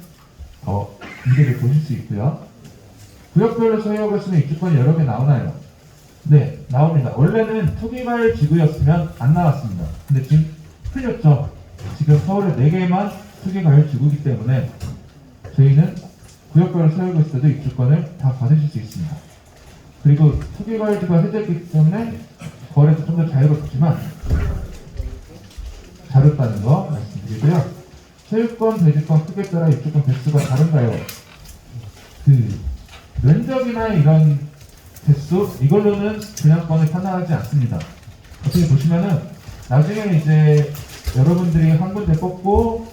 더 이득을 보실 수 있고요. 구역별로 소유하고 있으면 입주권이 여러 개 나오나요? 네, 나옵니다. 원래는 투기과열 지구였으면 안 나왔습니다. 근데 지금 틀렸죠. 지금 서울에 4개만 투기과열 지구이기 때문에 저희는 구역별로 소유하고 있어도 입주권을 다 받으실 수 있습니다. 그리고 투기과열 지구가 해제했기 때문에 거래도 좀 더 자유롭지만 자유롭다는 거 말씀드리고요. 소유권, 대지권 크기에 따라 입주권 개수가 다른가요? 그 면적이나 이런 개수, 이걸로는 분양권을 판단하지 않습니다. 어떻게 보시면은 나중에 이제 여러분들이 한 군데 뽑고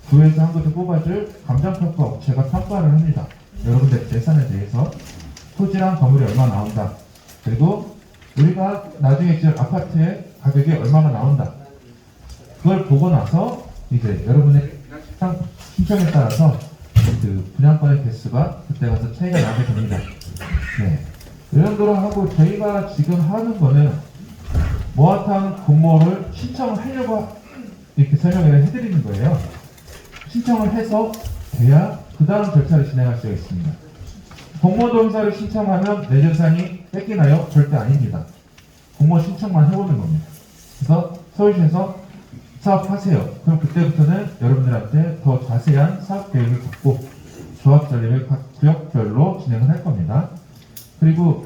구에서 한 군데 뽑아줄 감정평가 업체가 평가를 합니다. 여러분들 재산에 대해서 토지랑 건물이 얼마 나온다, 그리고 우리가 나중에 지을 아파트의 가격이 얼마가 나온다, 그걸 보고 나서 이제 여러분의 신청에 따라서 그 분양권의 개수가 그때 가서 차이가 나게 됩니다. 네. 이 정도로 하고, 저희가 지금 하는 거는 모아타운 공모를 신청을 하려고 이렇게 설명을 해드리는 거예요. 신청을 해서 돼야 그 다음 절차를 진행할 수가 있습니다. 공모 동의서를 신청하면 내 재산이 뺏기나요? 절대 아닙니다. 공모 신청만 해보는 겁니다. 그래서 서울시에서 사업하세요. 그럼 그때부터는 여러분들한테 더 자세한 사업 계획을 갖고 조합 설립을 각 구역별로 진행을 할 겁니다. 그리고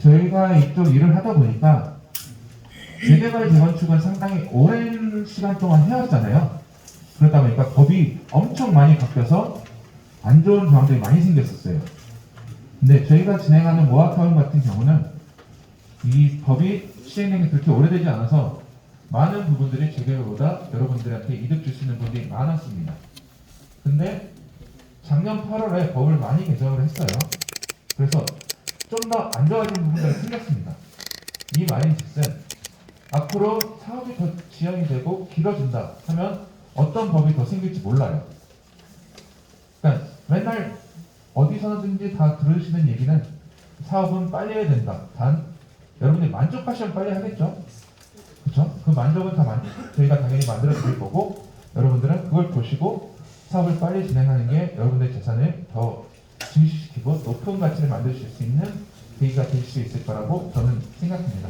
저희가 이쪽 일을 하다 보니까 재개발 재건축은 상당히 오랜 시간 동안 해왔잖아요. 그러다 보니까 법이 엄청 많이 바뀌어서 안 좋은 조항들이 많이 생겼었어요. 근데 저희가 진행하는 모아타운 같은 경우는 이 법이 시행된 게 그렇게 오래되지 않아서 많은 부분들이 재개발보다 여러분들한테 이득 줄 수 있는 부분이 많았습니다. 근데 작년 8월에 법을 많이 개정을 했어요. 그래서 좀 더 안 좋아진 부분들이 생겼습니다. 이 말인즉슨 앞으로 사업이 더 지연이 되고 길어진다 하면 어떤 법이 더 생길지 몰라요. 그러니까 맨날 어디서든지 다 들으시는 얘기는 사업은 빨리 해야 된다. 단 여러분이 만족하시면 빨리 하겠죠. 그렇죠? 그 만족은 저희가 당연히 만들어 드릴 거고, 여러분들은 그걸 보시고 사업을 빨리 진행하는 게 여러분들의 재산을 더 증식시키고 높은 가치를 만드실 수 있는 계기가 될 수 있을 거라고 저는 생각합니다.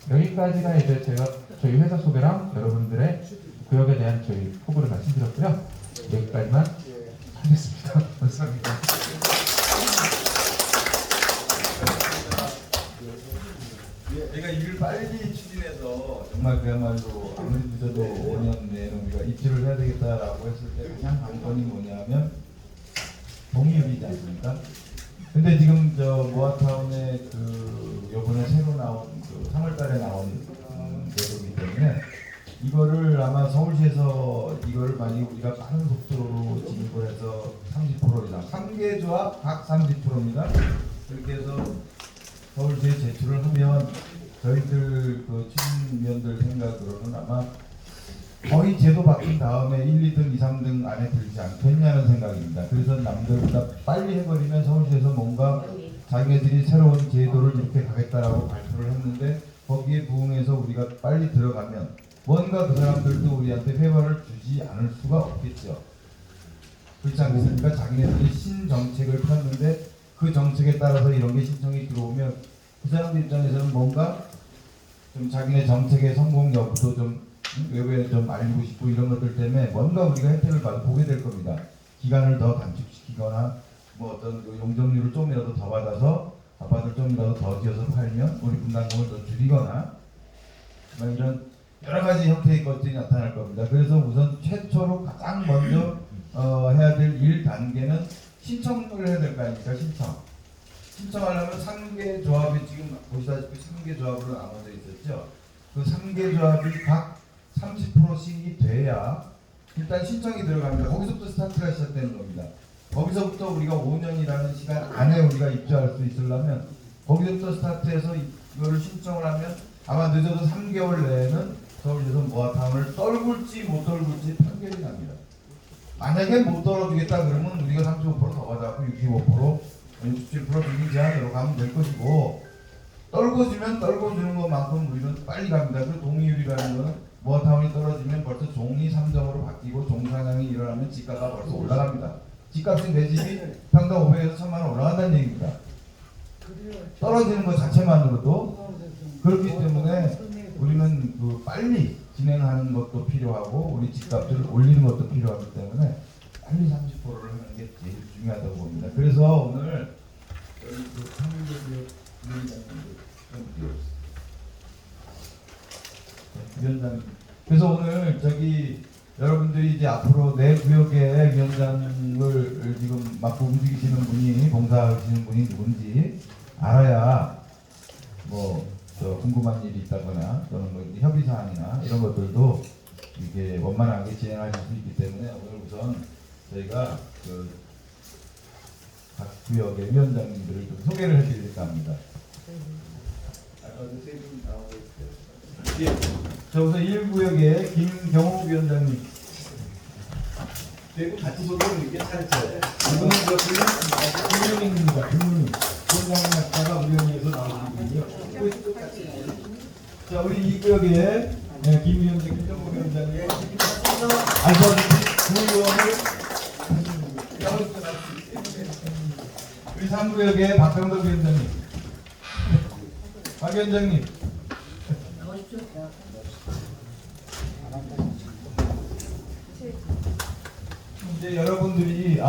여기까지가 이제 제가 저희 회사 소개랑 여러분들의 구역에 대한 저희 포부를 말씀드렸고요. 여기까지만 하겠습니다. 감사합니다. 저희가 일을 빨리 추진해서 정말 그야말로 아무리 늦어도 5년 내에 우리가 입주를 해야 되겠다라고 했을 때 가장 관건이 뭐냐면 동의율이지 않습니까? 근데 지금 저 모아타운에 그 요번에 새로 나온 그 3월달에 나온 제도이기 때문에 이거를 아마 서울시에서 이거를 만약 우리가 빠른 속도로 진입을 해서 30% 이상 3개 조합 각 30%입니다. 그렇게 해서 서울시에 제출을 하면 저희들 그 추진위원들 생각으로는 아마 거의 제도 바뀐 다음에 1, 2등, 2, 3등 안에 들지 않겠냐는 생각입니다. 그래서 남들보다 빨리 해버리면 서울시에서 뭔가 자기네들이 새로운 제도를 이렇게 가겠다라고 발표를 했는데 거기에 부응해서 우리가 빨리 들어가면 뭔가 그 사람들도 우리한테 회화를 주지 않을 수가 없겠죠. 그렇지 않겠습니까? 자기네들이 신정책을 폈는데 그 정책에 따라서 이런 게 신청이 들어오면 그 사람들 입장에서는 뭔가 좀 자기네 정책의 성공 여부도 좀 외부에 좀 알리고 싶고 이런 것들 때문에 뭔가 우리가 혜택을 보게 될 겁니다. 기간을 더 단축시키거나 뭐 어떤 그 용적률을 조금이라도 더 받아서 아파트를 좀더 지어서 팔면 우리 분담금을 더 줄이거나 뭐 이런 여러 가지 형태의 것들이 나타날 겁니다. 그래서 우선 최초로 가장 먼저 해야 될 1단계는 신청을 해야 될 거 아닙니까? 신청하려면 3개 조합이 지금 보시다시피 3개 조합으로 나눠져 있었죠. 그 3개 조합이 각 30%씩이 돼야 일단 신청이 들어갑니다. 거기서부터 스타트가 시작되는 겁니다. 거기서부터 우리가 5년이라는 시간 안에 우리가 입주할 수 있으려면 거기서부터 스타트해서 이거를 신청을 하면 아마 늦어도 3개월 내에는 서울에서 모아타운을 떨굴지 못 떨굴지 판결이 납니다. 만약에 못 떨어주겠다 그러면 우리가 35%더 가져가고 65%, 67% 중위 제한으로 가면 될 것이고 떨궈주면 떨궈주는 것만큼 우리는 빨리 갑니다. 그 동의율이라는 거는 모아타운이 떨어지면 벌써 종이 3점으로 바뀌고 종사량이 일어나면 집가가 벌써 올라갑니다. 집값이 내 집이 평당 500에서 1000만 원 올라간다는 얘기입니다. 떨어지는 것 자체만으로도 그렇기 때문에 우리는 그 빨리 진행하는 것도 필요하고 우리 집값을 올리는 것도 필요하기 때문에 빨리 30%를 하는 게 제일 중요하다고 봅니다. 그래서 오늘 여기 그 위원장님. 그래서 오늘 여러분들이 이제 앞으로 내 구역의 위원장을 지금 맡고 움직이시는 분이 봉사하시는 분이 누군지 알아야 궁금한 일이 있다거나 또는 협의 사항이나 이런 것들도 이게 원만하게 진행하실 수 있기 때문에 오늘 우선 저희가 각 구역의 위원장님들을 좀 소개를 해드릴까 합니다. 예, 자 우선 1구역의 김경호 위원장님. 그리고 같이 소개해드릴게요. 차례차례. 이분은 김명희입니다. 김명희. 위원장님 맡다가 우리원에서 나오신 분이요. 자 우리 2구역의 김 위원장, 김경호 위원장님. 구의원을 우리 3구역의 박병덕 위원장님. 박 위원장님. 이제 여러분들이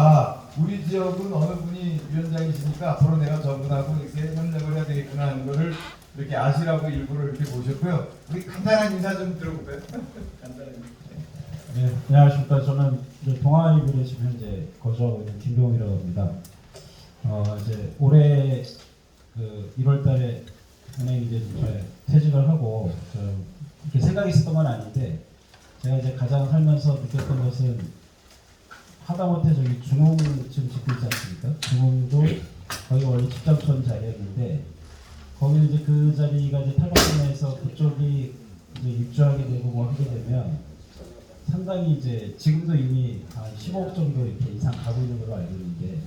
우리 지역은 어느 분이 위원장이시니까 앞으로 내가 저분하고 이렇게 협력을 해야 되겠구나 하는 거를 이렇게 아시라고 일부러 이렇게 모셨고요. 우리 간단한 인사 좀 들어볼까요? 간단한. 네, 안녕하십니까. 저는 동아일보에 지금 현재 거주하고 있는 김병이라고 합니다. 이제 올해 1월달에 은행 이제 퇴직을 하고 이렇게 생각이 있었던 건 아닌데 제가 이제 가장 살면서 느꼈던 것은 하다못해 중흥 지금 짓고 있지 않습니까? 중흥도 거기가 원래 집장촌 자리였는데 거기는 이제 그 자리가 이제 탈바꿈해서 그쪽이 이제 입주하게 되고 하게 되면 상당히 이제 지금도 이미 한 15억 정도 이렇게 이상 가고 있는 걸로 알고 있는데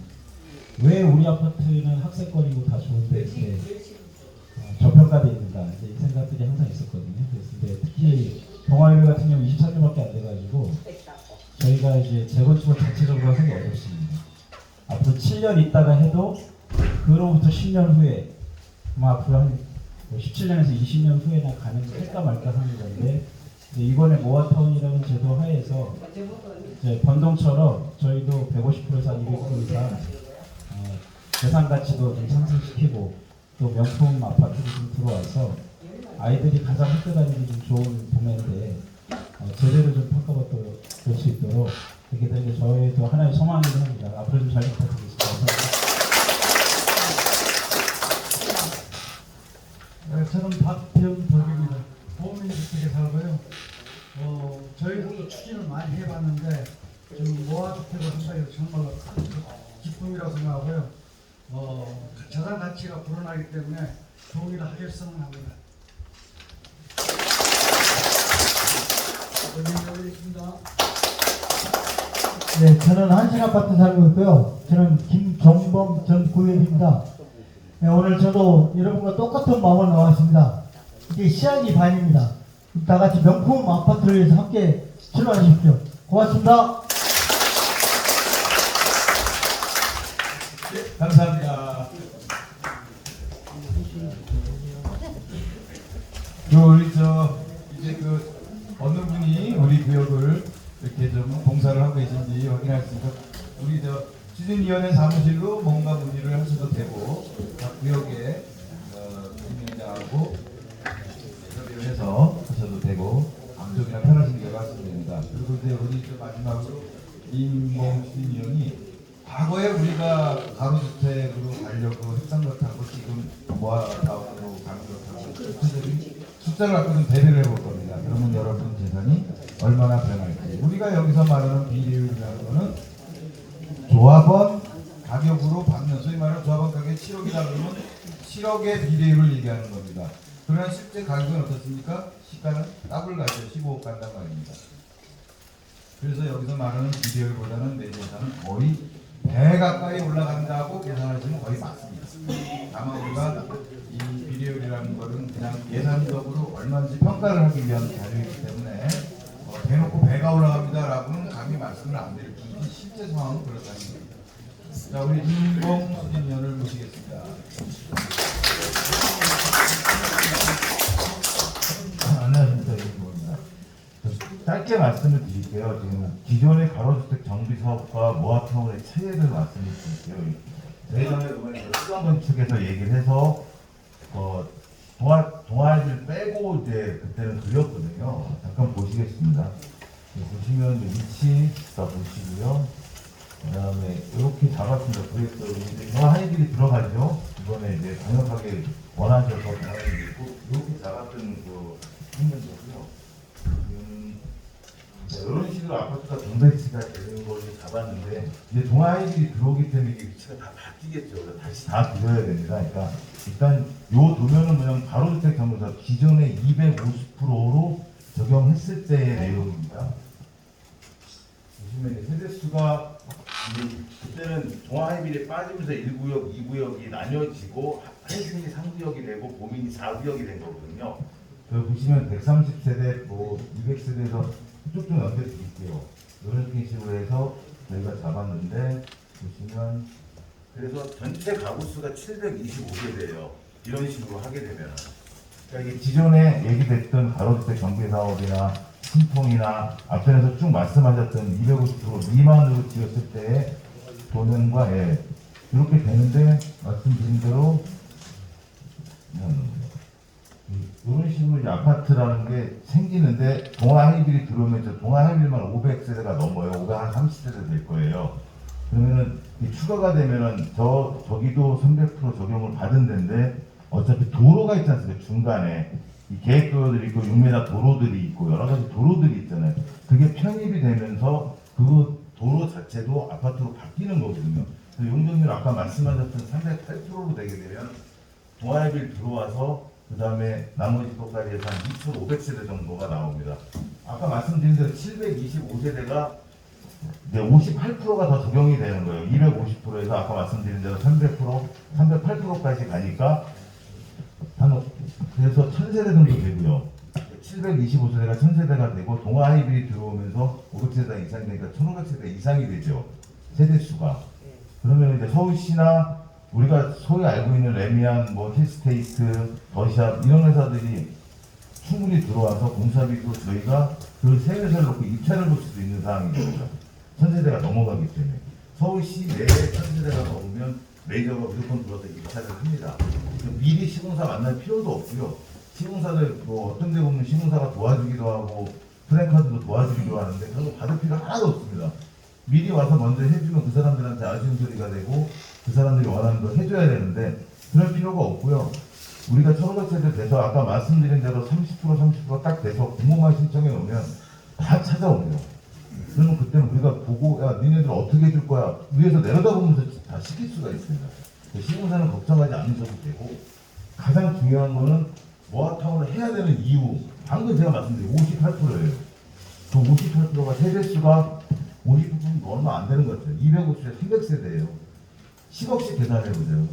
왜 우리 아파트는 학생거리고 다 좋은데 이렇게 저평가되어 있는가 이제 이 생각들이 항상 있었거든요. 그래서 특히 동아일보 같은 경우 23년밖에 안 돼가지고 저희가 이제 재건축을 자체적으로 하기 어렵습니다. 앞으로 7년 있다가 해도 그로부터 10년 후에 앞으로 한 17년에서 20년 후에나 가능할까 말까 하는 건데 이번에 모아타운이라는 제도 하에서 이제 번동처럼 저희도 150%에서 200% 이상 재산 가치도 좀 상승시키고 또 명품 아파트도 좀 들어와서 아이들이 가장 학교 다니기 좀 좋은 동네인데 제대로 좀 평가받도록 될 수 있도록 그렇게 되는 게 저희도 하나의 소망이긴 합니다. 앞으로 좀 잘 부탁드리겠습니다. 저는 박병덕입니다. 보민주택에 살고요. 저희도 추진을 많이 해봤는데 지금 모아주택을 한다고 해서 정말로 큰 기쁨이라고 생각하고요. 자산 가치가 불어나기 때문에 동의를 하겠으면 합니다. 네, 저는 한신아파트 살고 있고요. 저는 김종범 전 구의원입니다. 네, 오늘 저도 여러분과 똑같은 마음을 나왔습니다. 이게 시작이 반입니다. 다 같이 명품 아파트를 위해서 함께 출발하십시오. 고맙습니다. 네, 감사합니다. 우리 이제 어느 분이 우리 구역을 이렇게 좀 봉사를 하고 계신지 확인할 수 있어서 우리 추진위원회 사무실로 뭔가 문의를 하셔도 되고 각 구역에 기존에도 가려고 했던 것하고 지금 모아나오고 가는 것하고 전체적인 숫자를 갖고 좀 대비를 해볼 겁니다. 그러면 여러분 재산이 얼마나 변할지. 우리가 여기서 말하는 비례율이라는 거는 조합원 가격으로 받는, 소위 말하는 조합원 가격이 7억이다 그러면 7억의 비례율을 얘기하는 겁니다. 그러나 실제 가격은 어떻습니까? 시가는 더블 가죠. 15억 간단 말입니다. 그래서 여기서 말하는 비례율보다는 내 재산은 거의 배 가까이 올라간다고 계산하시면 거의 맞습니다. 다만 우리가 이 비례율이라는 것은 그냥 예산적으로 얼마인지 평가를 하기 위한 자료이기 때문에 대놓고 배가 올라갑니다라고는 감히 말씀을 안 드릴 뿐이지 실제 상황은 그렇다는 겁니다. 자, 우리 임봉 수진위원을 모시겠습니다. 안녕하십니까, 임봉입니다. 짧게 말씀을 드릴게요. 지금 기존의 가로주택 정비 사업과 모아타운의 차이를 말씀드릴게요. 저희가 이번에 수강원 측에서 얘기를 해서 동아일을 빼고 이제 그때는 그렸거든요. 잠깐 보시겠습니다. 보시면 위치 다 보시고요. 그다음에 이렇게 잡았습니다. 프로젝트로 이제 동아일이 들어가죠. 이번에 이제 강력하게 원하셔서 동아일이 이렇게 잡았던 그 행정이고요. 이런 식으로 아파트가 동배치가 되는 걸 잡았는데 이제 동아일이 들어오기 때문에 이게 위치가 다 바뀌겠죠. 그래서 다시 다 그려야 됩니다. 그러니까 일단 요 도면은 그냥 가로주택 정보사 기존의 250%로 적용했을 때의 내용입니다. 보시면 세대수가 그때는 동아일이 빠지면서 1구역, 2구역이 나뉘어지고 하이생이 3구역이 되고 보민이 4구역이 된 거거든요. 여기 보시면 130세대, 뭐 200세대에서 쭉쭉 넘겨드릴게요. 이런 식으로 해서 저희가 잡았는데 보시면 그래서 전체 가구 수가 725세대예요. 이런 식으로 하게 되면 그러니까 이게 기존에 얘기됐던 가로주택 정비 사업이나 신통이나 앞전에서 쭉 말씀하셨던 250% 미만으로 지었을 때의 도면과 이렇게 되는데 말씀드린 대로 이런 식으로 이제 아파트라는 게 생기는데 동아하이빌이 들어오면 동아하이빌만 500세대가 넘어요. 530세대 될 거예요. 그러면은 이 추가가 되면은 저기도 300% 적용을 받은 데인데 어차피 도로가 있지 않습니까? 중간에 이 계획도로들이 있고 6m 도로들이 있고 여러 가지 도로들이 있잖아요. 그게 편입이 되면서 그 도로 자체도 아파트로 바뀌는 거거든요. 용적률 아까 말씀하셨던 308%로 되게 되면 동아일빌 들어와서 그 다음에 나머지 것까지 해서 한 2,500세대 정도가 나옵니다. 아까 말씀드린 대로 725세대가 이제 58%가 더 적용이 되는 거예요. 250%에서 아까 말씀드린 대로 300%, 308%까지 가니까 그래서 1000세대 정도 되고요. 725세대가 1000세대가 되고 동아일빌이 들어오면서 500세대 이상이 되니까 1500세대 이상이 되죠. 세대수가. 그러면 이제 서울시나 우리가 소위 알고 있는 레미안, 뭐 힐스테이트, 더샵 이런 회사들이 충분히 들어와서 공사비도 저희가 그 세 회사를 놓고 입찰을 볼 수도 있는 상황입니다. 1000세대가 넘어가기 때문에 서울시 내에 1000세대가 넘으면 메이저가 무조건 들어와서 입찰을 합니다. 미리 시공사 만날 필요도 없고요. 시공사들 뭐 어떤 데 보면 시공사가 도와주기도 하고 프랜카드도 도와주기도 하는데 그거 받을 필요 하나도 없습니다. 미리 와서 먼저 해주면 그 사람들한테 아쉬운 소리가 되고 그 사람들이 원하는 걸 해줘야 되는데 그럴 필요가 없고요. 우리가 1500세대 돼서 아까 말씀드린 대로 30% 딱 돼서 공모만 신청해 놓으면 다 찾아옵니다. 그러면 그때는 우리가 보고 야 니네들 어떻게 해줄 거야 위에서 내려다보면서 다 시킬 수가 있습니다. 시공사는 걱정하지 않으셔도 되고 가장 중요한 거는 모아타운을 해야 되는 이유 방금 제가 말씀드린 58%예요. 그 58%가 세대수가 50%는 얼마 안 되는 것 같아요. 250세 300세대예요. 10억씩 계산해보세요.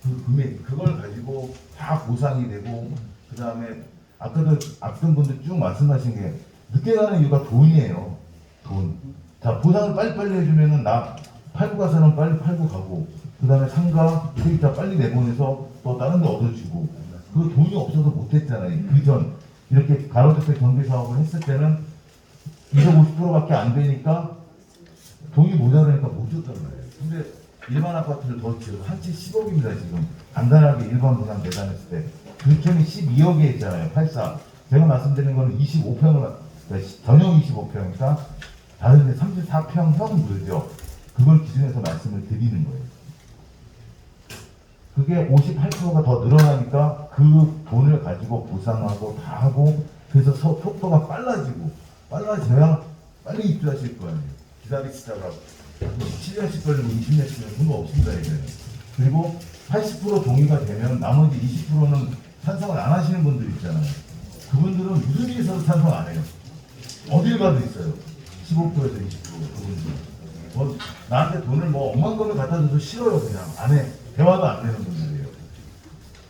그 금액, 그걸 가지고 다 보상이 되고, 그 다음에 아까도 앞선 분들 쭉 말씀하신 게 늦게 가는 이유가 돈이에요. 돈. 자, 보상을 빨리빨리 해주면은 나 팔고 가서는 빨리 팔고 가고, 그 다음에 상가, 세입자 빨리 내보내서 또 다른 데 얻어주고, 그 돈이 없어서 못했잖아요. 그전 이렇게 가로주택 정비 사업을 했을 때는 250%밖에 안 되니까 돈이 모자라니까 못 줬단 말이에요. 근데 일반 아파트를 더 지어도 한 채 10억입니다 지금. 간단하게 일반 부산 계산했을 때. 그 편이 12억에 있잖아요. 84. 제가 말씀드린 거는 25평을 전용 25평이니까 다른 데 34평형 들죠. 그걸 기준해서 말씀을 드리는 거예요. 그게 58%가 더 늘어나니까 그 돈을 가지고 보상하고 다 하고 그래서 속도가 빨라져야 빨리 입주하실 거 아니에요. 기다리시다가 7년씩 걸리고 20년씩 그런 거 없습니다. 이제. 그리고 80% 동의가 되면 나머지 20%는 찬성을 안 하시는 분들 있잖아요. 그분들은 무슨 일이 있어도 찬성 안 해요. 어딜 가도 있어요. 15%에서 20% 그분들. 뭐 나한테 돈을 뭐 억만 원을 갖다 줘도 싫어요. 그냥 안 해. 대화도 안 되는 분들이에요.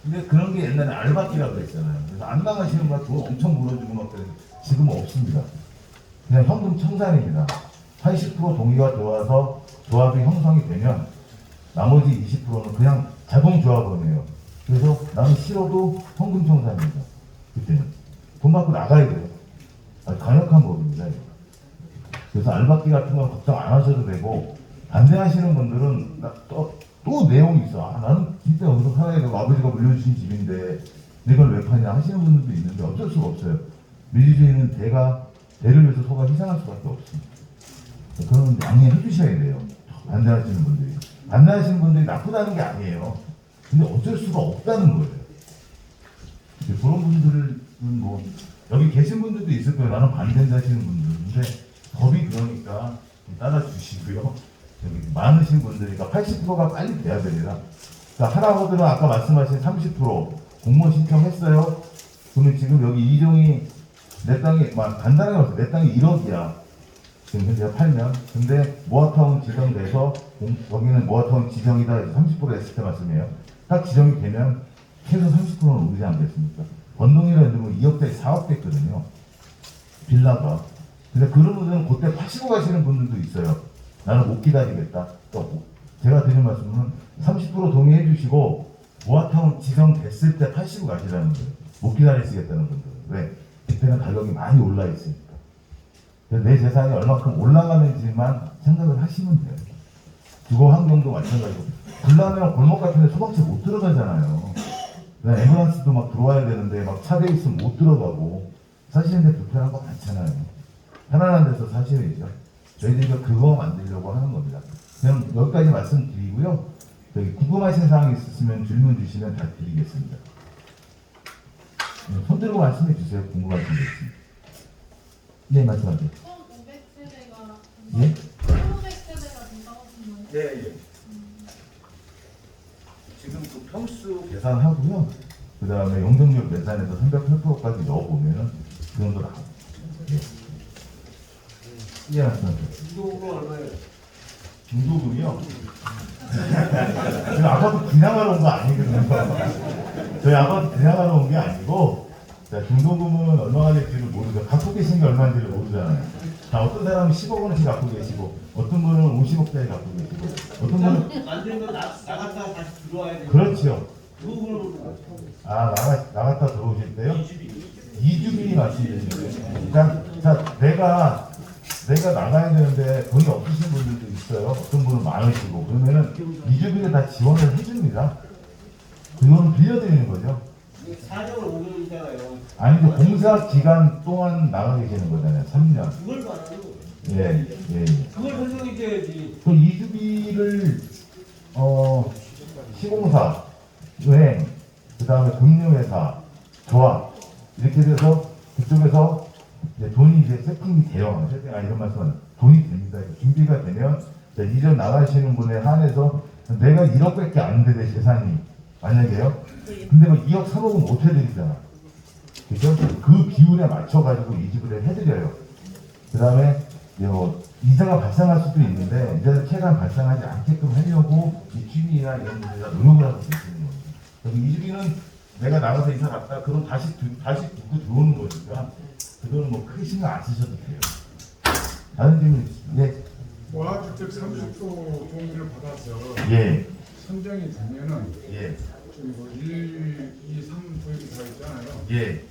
근데 그런 게 옛날에 알바끼라고 했잖아요. 그래서 안 나가시는 거 돈 엄청 물어주고 막 그래서 지금은 없습니다. 그냥 현금 청산입니다. 80% 동의가 들어와서 조합이 형성이 되면 나머지 20%는 그냥 자동 조합원이에요. 그래서 나는 싫어도 현금 청산입니다. 그때는 돈 받고 나가야 돼요. 아주 강력한 법입니다. 이거. 그래서 알바끼 같은 건 걱정 안 하셔도 되고 반대하시는 분들은 또 내용이 있어. 나는 진짜 여기서 살아야 되고 아버지가 물려주신 집인데 이걸 왜 파냐 하시는 분들도 있는데 어쩔 수가 없어요. 민주주의는 대를 위해서 소가 희생할 수밖에 없습니다. 그런 양해해 주셔야 돼요. 반대하시는 분들이. 반대하시는 분들이 나쁘다는 게 아니에요. 근데 어쩔 수가 없다는 거예요. 그런 분들은 뭐 여기 계신 분들도 있을 거예요. 나는 반대한다 하시는 분들. 근데 법이 그러니까 따라주시고요. 여기 많으신 분들이니까 80%가 빨리 돼야 됩니다. 그러니까 할아버지는 아까 말씀하신 30% 공무원 신청했어요. 그러면 지금 여기 이종이 내 땅이 간단하게 말해서 내 땅이 1억이야. 지금 현재 팔면. 근데 모아타운 지정돼서 여기는 모아타운 지정이다 해서 30% 했을 때 말씀이에요. 딱 지정이 되면 최소 30%는 오르지 않겠습니까? 번동이라는 데는 2억대, 4억 됐거든요. 빌라가. 근데 그런 분들은 그때 파시고 가시는 분들도 있어요. 나는 못 기다리겠다. 또 제가 드린 말씀은 30% 동의해 주시고 모아타운 지정됐을 때 파시고 가시라는 거예요. 못 기다리시겠다는 분들. 왜? 그때는 가격이 많이 올라 있으니까. 그래서 내 재산이 얼마큼 올라가는지만 생각을 하시면 돼요. 주거 환경도 마찬가지고. 불나면 골목 같은 데 소방차 못 들어가잖아요. 앰뷸런스도 막 들어와야 되는데 막 차대 있으면 못 들어가고 사시는데 불편한 거 많잖아요. 편안한 데서 사셔야죠. 저희들이 그거 만들려고 하는 겁니다. 그냥 여기까지 말씀드리고요. 저기 궁금하신 사항이 있으시면 질문 주시면 다 드리겠습니다. 손 들고 말씀해 주세요. 궁금하신 게 있으면. 네, 말씀하세요. 1,500세대가 예? 1,500세대가 된다고 하신 거예요? 예, 예. 지금 그 평수 계산하고요. 그 다음에 용적률 계산해서 308%까지 넣어보면은 그 정도 나옵니다. 예. 예, 말씀하세요. 중도금은 얼마예요? 중도금이요? 저희 아파트 분양하러 온 거 아니거든요. 저희 아파트 분양하러 온 게 아니고, 자, 중도금은 얼마가 될지를 모르죠. 갖고 계신 게 얼마인지를 모르잖아요. 자, 어떤 사람은 10억 원씩 갖고 계시고, 어떤 분은 50억짜리 갖고 계시고, 어떤 분은. 만들면 나갔다가 다시 들어와야 돼요. 그렇죠. 그 부분은 아, 나갔다 들어오실 때요? 이주빈이 말씀드리는 거예요. 자, 내가 나가야 되는데 돈이 없으신 분들도 있어요. 어떤 분은 많으시고. 그러면은 이주빈에 다 지원을 해줍니다. 그거는 빌려드리는 거죠. 4년을 5년이잖아요. 아니죠. 공사 기간 동안 나가 계시는 거잖아요. 3년. 그걸 봐요. 예. 그걸 설명해 줘야지. 그 이주비를, 시공사, 은행, 그 다음에 금융회사, 조합, 이렇게 돼서 그쪽에서 이제 돈이 이제 세팅이 돼요. 이런 말씀은 돈이 됩니다. 준비가 되면 이전 나가시는 분에 한해서 내가 1억밖에 안 돼, 내 재산이. 만약에요. 근데 뭐 2억, 3억은 못 해드리잖아. 그죠? 그 비율에 맞춰가지고 이주비를 해드려요. 그 다음에 뭐 이자가 발생할 수도 있는데 이자는 최대한 발생하지 않게끔 하려고 이 주민이나 이런 분들이 노력을 하고 계시는 겁니다. 그래서 이주비는 내가 나가서 이사 갔다 그럼 다시 듣고 들어오는 거니까 그거는 뭐 크게 신경 안 쓰셔도 돼요. 다른 질문 있으시면 예. 모아주택 30% 동의를 받아서 예. 선정이 되면은 예. 저기 뭐 1, 2, 3 도입이 다 있잖아요. 예.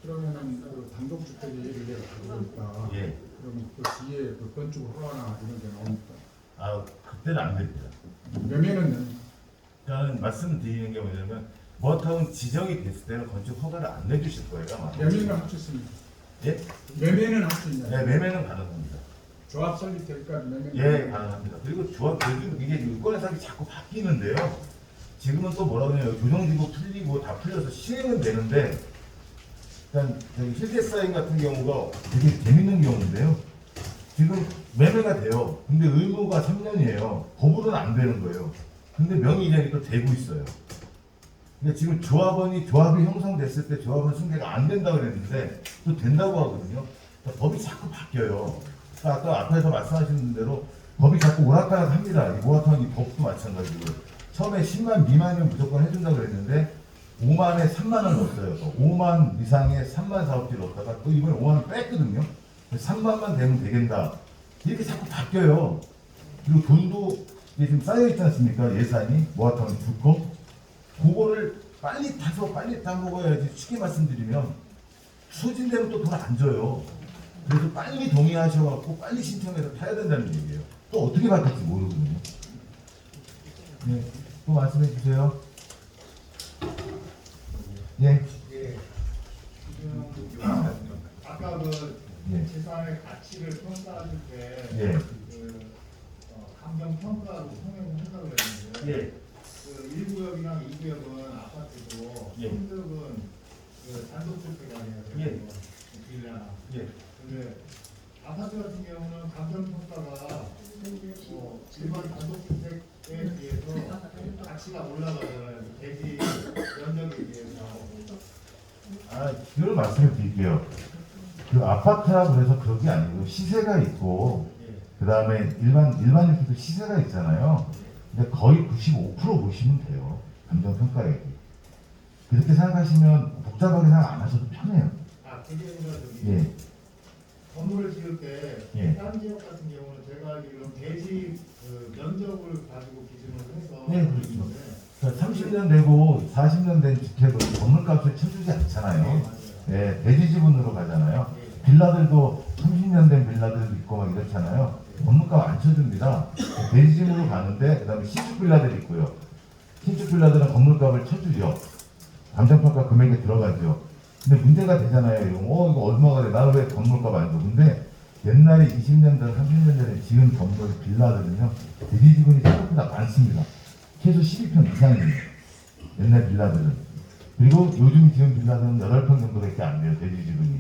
그러면은 그 단독주택의 예를 내가 가지고 있다. 예. 그럼 그 뒤에 그 건축 허가나 이런 게 나옵니까? 아, 그때는 안 됩니다. 매매는 저는 말씀드리는 게 뭐냐면 모아타운 지정이 됐을 때는 건축 허가를 안 내주실 거예요. 아마. 매매는 할 수 있습니다. 예? 매매는 할 수 있나요? 네, 매매는 가능합니다. 조합 설립 때까지 매매는 예, 가능합니다. 그리고 조합 요즘 이게 유권 해석이 자꾸 바뀌는데요. 지금은 또 뭐라 그러냐면 조정지구 풀리고 다 풀려서 시행은 되는데 일단 저기 실제사인 같은 경우가 되게 재밌는 경우인데요. 지금 매매가 돼요. 근데 의무가 3년이에요. 법으로는 안 되는 거예요. 근데 명의 이전이 또 되고 있어요. 근데 지금 조합이 형성됐을 때 조합은 승계가 안 된다고 그랬는데 또 된다고 하거든요. 그러니까 법이 자꾸 바뀌어요. 그러니까 아까 앞에서 말씀하신 대로 법이 자꾸 오락가락 합니다. 이 모아타운 이 법도 마찬가지고 처음에 10만 미만이면 무조건 해준다고 그랬는데 5만에 3만 원 넣었어요. 또 5만 이상에 3만 사업지 넣었다가 또 이번에 5만 원 뺐거든요. 3만만 되면 되겠다. 이렇게 자꾸 바뀌어요. 그리고 돈도 이게 지금 쌓여 있지 않습니까? 예산이 모아타운이 줄 거. 그거를 빨리 타서 빨리 따먹어야지. 쉽게 말씀드리면 추진대로 또 돈 안 줘요. 그래서 빨리 동의하셔갖고 빨리 신청해서 타야 된다는 얘기예요. 또 어떻게 바뀔지 모르거든요. 네, 또 말씀해 주세요. 예. 예. 아까 그 예. 재산의 가치를 평가하실 때 예. 그 감정 평가로 성형을 한다고 그랬는데 예. 그 1구역이랑 2구역은 아파트고 예. 3구역은 그 단독주택 아니에요. 예. 빌라나. 예. 근데 아파트 같은 경우는 감정 평가가 일반 단독주택에 비해서 가치가 올라가잖아요. 대지 면적에 비해서. 이걸 말씀을 드릴게요. 그 아파트라고 해서 그런 게 아니고 시세가 있고 그 다음에 일반 주택도 시세가 있잖아요. 근데 거의 95% 보시면 돼요. 감정평가액이. 그렇게 생각하시면 복잡하게 생각 안 하셔도 편해요. 그게 아니라 저기 예. 건물을 지을 때 예. 다른 지역 같은 경우는 제가 알기로는 대지 그 면적을 가지고 기준으로 해서 네, 그렇죠. 그러니까 30년 되고 40년 된 주택은 건물값을 쳐주지 않잖아요. 네, 대지 지분으로 가잖아요. 빌라들도 30년 된 빌라들도 있고 막 이렇잖아요. 건물값 안 쳐줍니다. 대지 지분으로 가는데 그다음에 신축 빌라들이 있고요. 신축 빌라들은 건물값을 쳐주죠. 감정평가 금액에 들어가죠. 근데 문제가 되잖아요. 이거 얼마가 돼? 나는 왜 건물값 안 줘? 근데 옛날에 20년 전, 30년 전에 지은 건물 빌라들은요, 대지 지분이 생각보다 많습니다. 최소 12평 이상이에요. 옛날 빌라들은. 그리고 요즘 지은 빌라들은 8평 정도밖에 안 돼요. 대지 지분이.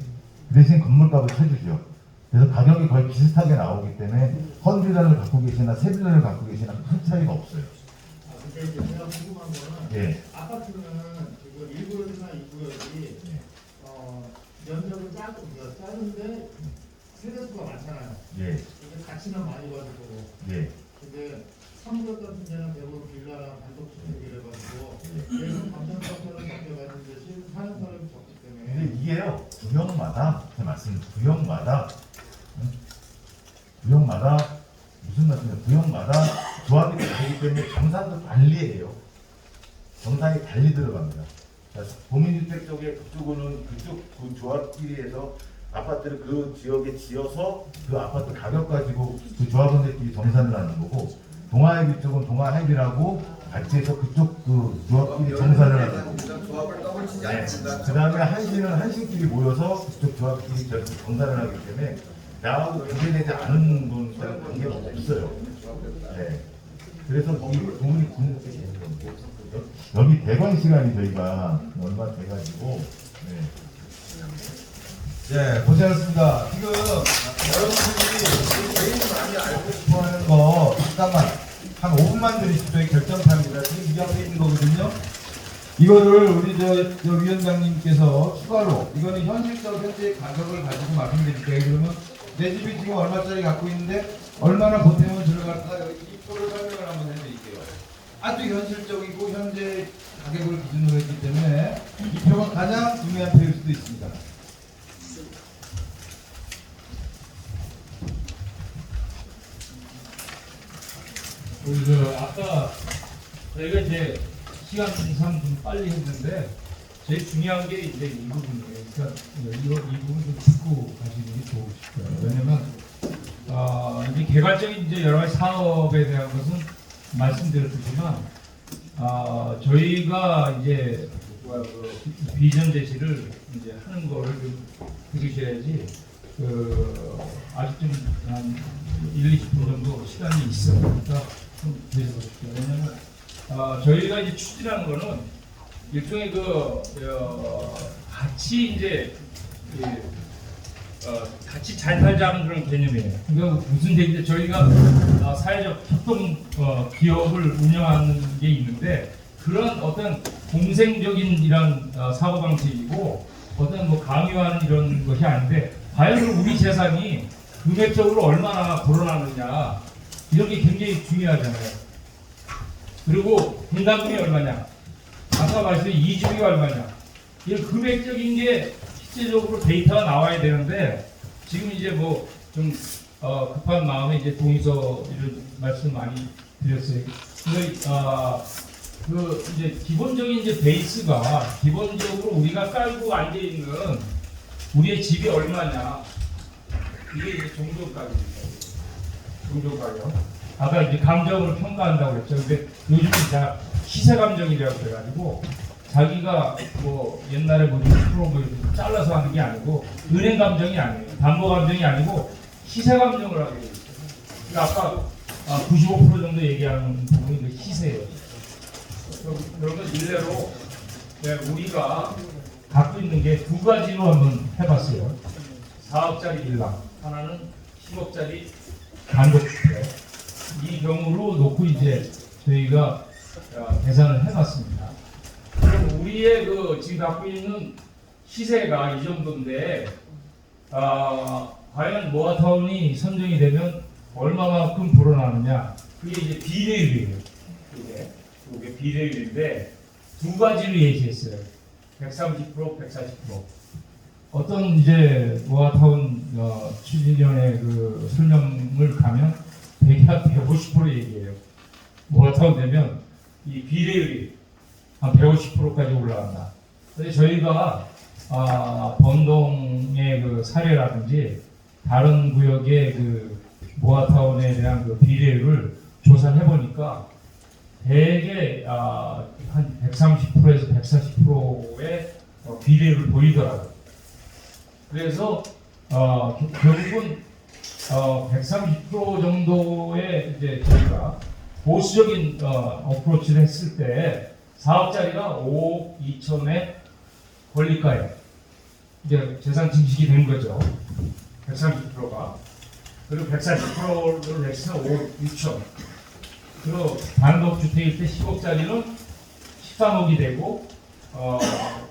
그 대신 건물값을 쳐주죠. 그래서 가격이 거의 비슷하게 나오기 때문에 헌 빌라를 갖고 계시나 새 빌라를 갖고 계시나 큰 차이가 없어요. 근데 이제 제가 궁금한 거는 예. 아파트는 지금 1구역이나 2구역이 면적은 작은데 세대수가 많잖아요. 예. 근데 가치는 많이 가지고. 예. 근데 3구역 같은 데는 대부분 빌라랑 단독주택이라 가지고 얘는 감정평가를 적게 받는 대신 사는 사람이 적기 때문에. 근데 이게요, 구역마다, 제 말씀, 구역마다 무슨 말씀이냐, 구역마다 조합이 되기 때문에 정산도 달리해요. 정산이 달리 들어갑니다. 공인주택 쪽에 그쪽은 그쪽 그 조합끼리 해서 아파트를 그 지역에 지어서 그 아파트 가격 가지고 그 조합원들끼리 정산을 하는 거고, 동아일비 쪽은 동아일비라고 같이 해서 그쪽 그 조합끼리 정산을 하는 거고, 네. 그 다음에 한신은 한신끼리 모여서 그쪽 조합끼리 정산을 하기 때문에 나하고 구별되지 않은 분들은 관계가 없어요. 네. 그래서 이 부분이 여기 대관 시간이 저희가 얼마 돼가지고. 네. 네, 고생하셨습니다. 지금 여러분들이 제일 많이 알고 싶어 하는 거 잠깐만 한 5분만 드리시면 저희 결정타입니다. 지금 이 앞에 있는 거거든요. 이거를 우리 저 위원장님께서 추가로 이거는 현실적 현재 가격을 가지고 말씀드릴게요. 그러면 내 집이 지금 얼마짜리 갖고 있는데 얼마나 보태면 들어갈까 여기 이 표를 설명을 한번 해드릴게요. 아주 현실적이고 현재 가격을 기준으로 했기 때문에 이 표가 가장 중요한 표일 수도 있습니다. 아까 저희가 이제 시간상 좀 빨리 했는데 제일 중요한 게 이제 이 부분이에요. 그러니까 이 부분 좀 듣고 가시는 게 좋을 싶어요. 왜냐면 이제 개발적인 이제 여러 가지 사업에 대한 것은 말씀드렸지만 저희가 이제 비전 제시를 이제 하는 거를 좀 들으셔야지 아직 좀 한 1, 20분 정도 시간이 있어. 그러니까 좀 드셔보십시오. 왜냐면 저희가 이제 추진하는 거는 일종의 같이 이제 같이 잘 살자는 그런 개념이에요. 그러니까 무슨 얘기인데 저희가 사회적 협동 기업을 운영하는 게 있는데 그런 어떤 공생적인 이런 사고 방식이고 어떤 뭐 강요하는 이런 것이 아닌데 과연 우리 재산이 금액적으로 얼마나 불어나느냐 이런 게 굉장히 중요하잖아요. 그리고 분담금이 얼마냐, 아까 말씀드린 이주비가 얼마냐, 이런 금액적인 게 실제적으로 데이터가 나와야 되는데 지금 이제 뭐 좀 급한 마음에 이제 동의서 이런 말씀 많이 드렸어요. 근데 이제 기본적인 이제 베이스가 기본적으로 우리가 깔고 앉아 있는 우리의 집이 얼마냐 이게 이제 종조 가격입니다. 종조 가격. 아까 이제 감정을 평가한다고 했죠. 근데 요즘은 다 시세 감정이라고 그래가지고 자기가 뭐 옛날에 뭐 60% 뭐 이렇게 잘라서 하는 게 아니고 은행 감정이 아니에요. 담보 감정이 아니고 시세 감정을 하게 되어 있어요. 그러니까 아까 95% 정도 얘기하는 부분이 그 시세예요. 그러면 일례로 우리가 갖고 있는 게 두 가지로 한번 해봤어요. 4억짜리 빌라, 하나는 10억짜리 단독주택. 이 경우로 놓고 이제 저희가 계산을 해봤습니다. 그럼 우리의 지금 갖고 있는 시세가 이 정도인데 과연 모아타운이 선정이 되면 얼마만큼 불어나느냐? 그게 이제 비례율이에요. 그게 비례율인데 두 가지로 얘기했어요. 130%, 140%. 어떤 이제 모아타운 추진위원회 그 설명을 가면 150% 얘기해요. 모아타운 되면 이 비례율이 한 150%까지 올라간다. 근데 저희가 번동의 그 사례라든지 다른 구역의 그 모아타운에 대한 그 비례율을 조사를 해보니까 대개 한 130%에서 140%의 비례율을 보이더라고요. 그래서 결국은 130% 정도의 이제 저희가 보수적인 어프로치를 했을 때 4억짜리가 5억 2천의 권리가에 이제 재산 증식이 된 거죠. 130%가. 그리고 140%를 했으면 5억 6천. 그리고 단독주택일 때 10억짜리는 13억이 되고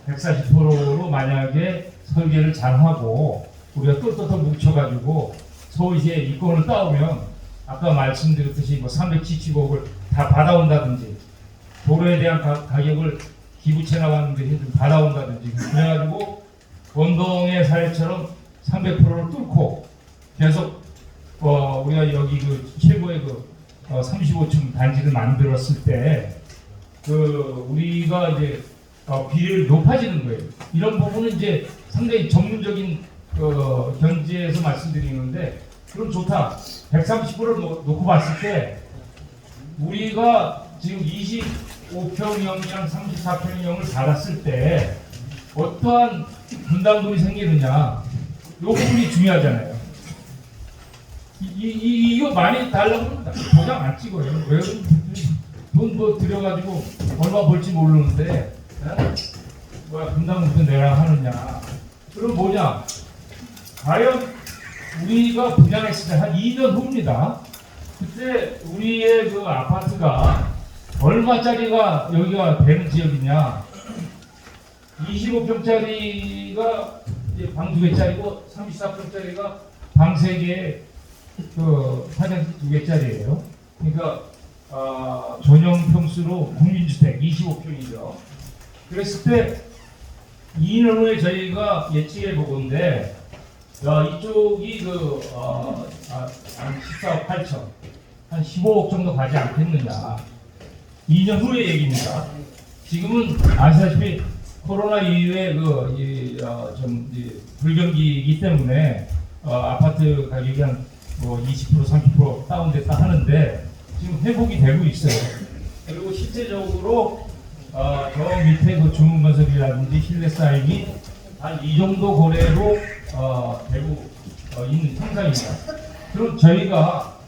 140%로 만약에 설계를 잘하고 우리가 똘똘똘 뭉쳐가지고 서울시에 이권을 따오면 아까 말씀드렸듯이 뭐 370억을 다 받아온다든지 도로에 대한 가격을 기부채 나왔는데 좀 받아온다든지 그래가지고 원동의 사례처럼 300%를 뚫고 계속 우리가 여기 그 최고의 35층 단지를 만들었을 때 우리가 이제 비율이 높아지는 거예요. 이런 부분은 이제 상당히 전문적인 견지에서 말씀드리는데 그럼 좋다. 130%를 놓고 봤을 때 우리가 지금 25평형이랑 34평형을 받았을 때 어떠한 분담금이 생기느냐 이 부분이 중요하잖아요. 이거 많이 달라고 도장 안 찍어요. 왜 돈 뭐 들여가지고 얼마 벌지 모르는데 분담금도 내라 하느냐. 그럼 뭐냐? 과연 우리가 분양했을 때 한 2년 후입니다. 그때 우리의 그 아파트가 얼마짜리가 여기가 되는 지역이냐? 25평짜리가 방 2개짜리고 34평짜리가 방 3개, 화장실 2개짜리예요. 그러니까 전용 평수로 국민주택 25평이죠. 그랬을 때 2년 후에 저희가 예측해 보건데 이쪽이 한 14억 8천, 한 15억 정도 가지 않겠느냐. 2년 후의 얘기입니다. 지금은 아시다시피 코로나 이후에 불경기이기 때문에 아파트 가격이 한 20% 30% 다운됐다 하는데 지금 회복이 되고 있어요. 그리고 실제적으로 저 밑에 그 주문건설이라든지 실내 사임이 한 이 정도 거래로 되고 있는 현상입니다. 그럼 저희가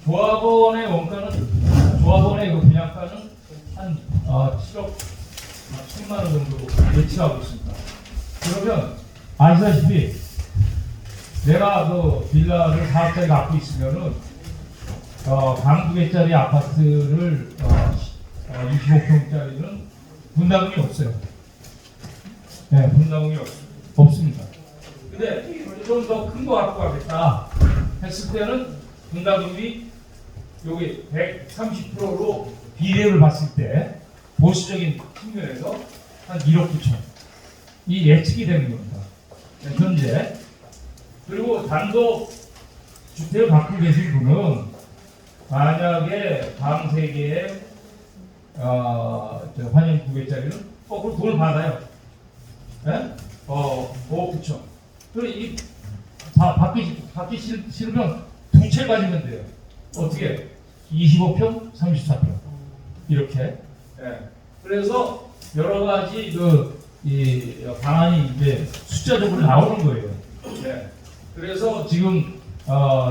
조합원의 원가는 조합원의 그 분양가는 한 7억 1천만 원 정도 예측하고 있습니다. 그러면 아시다시피 내가 그 빌라를 4억짜리 갖고 있으면은 방 2개짜리 아파트를 25평짜리는 분담금이 없어요. 네, 분담금이 없습니다. 근데 좀 더 큰 거 갖고 가겠다 했을 때는 분담금이 여기 130%로 비례를 봤을 때 보수적인 측면에서 한 1억 9천 이 예측이 되는 겁니다. 네, 현재. 그리고 단독 주택을 갖고 계신 분은 만약에 방 3개에 환영 2개짜리는 거꾸로 돈을 받아요. 네? 5억 9천. 그리고 받기 싫으면 2채 가지면 돼요. 어떻게? 25평, 34평. 이렇게. 네. 그래서 여러 가지 이 방안이 이제 숫자적으로 나오는 거예요. 네. 그래서 지금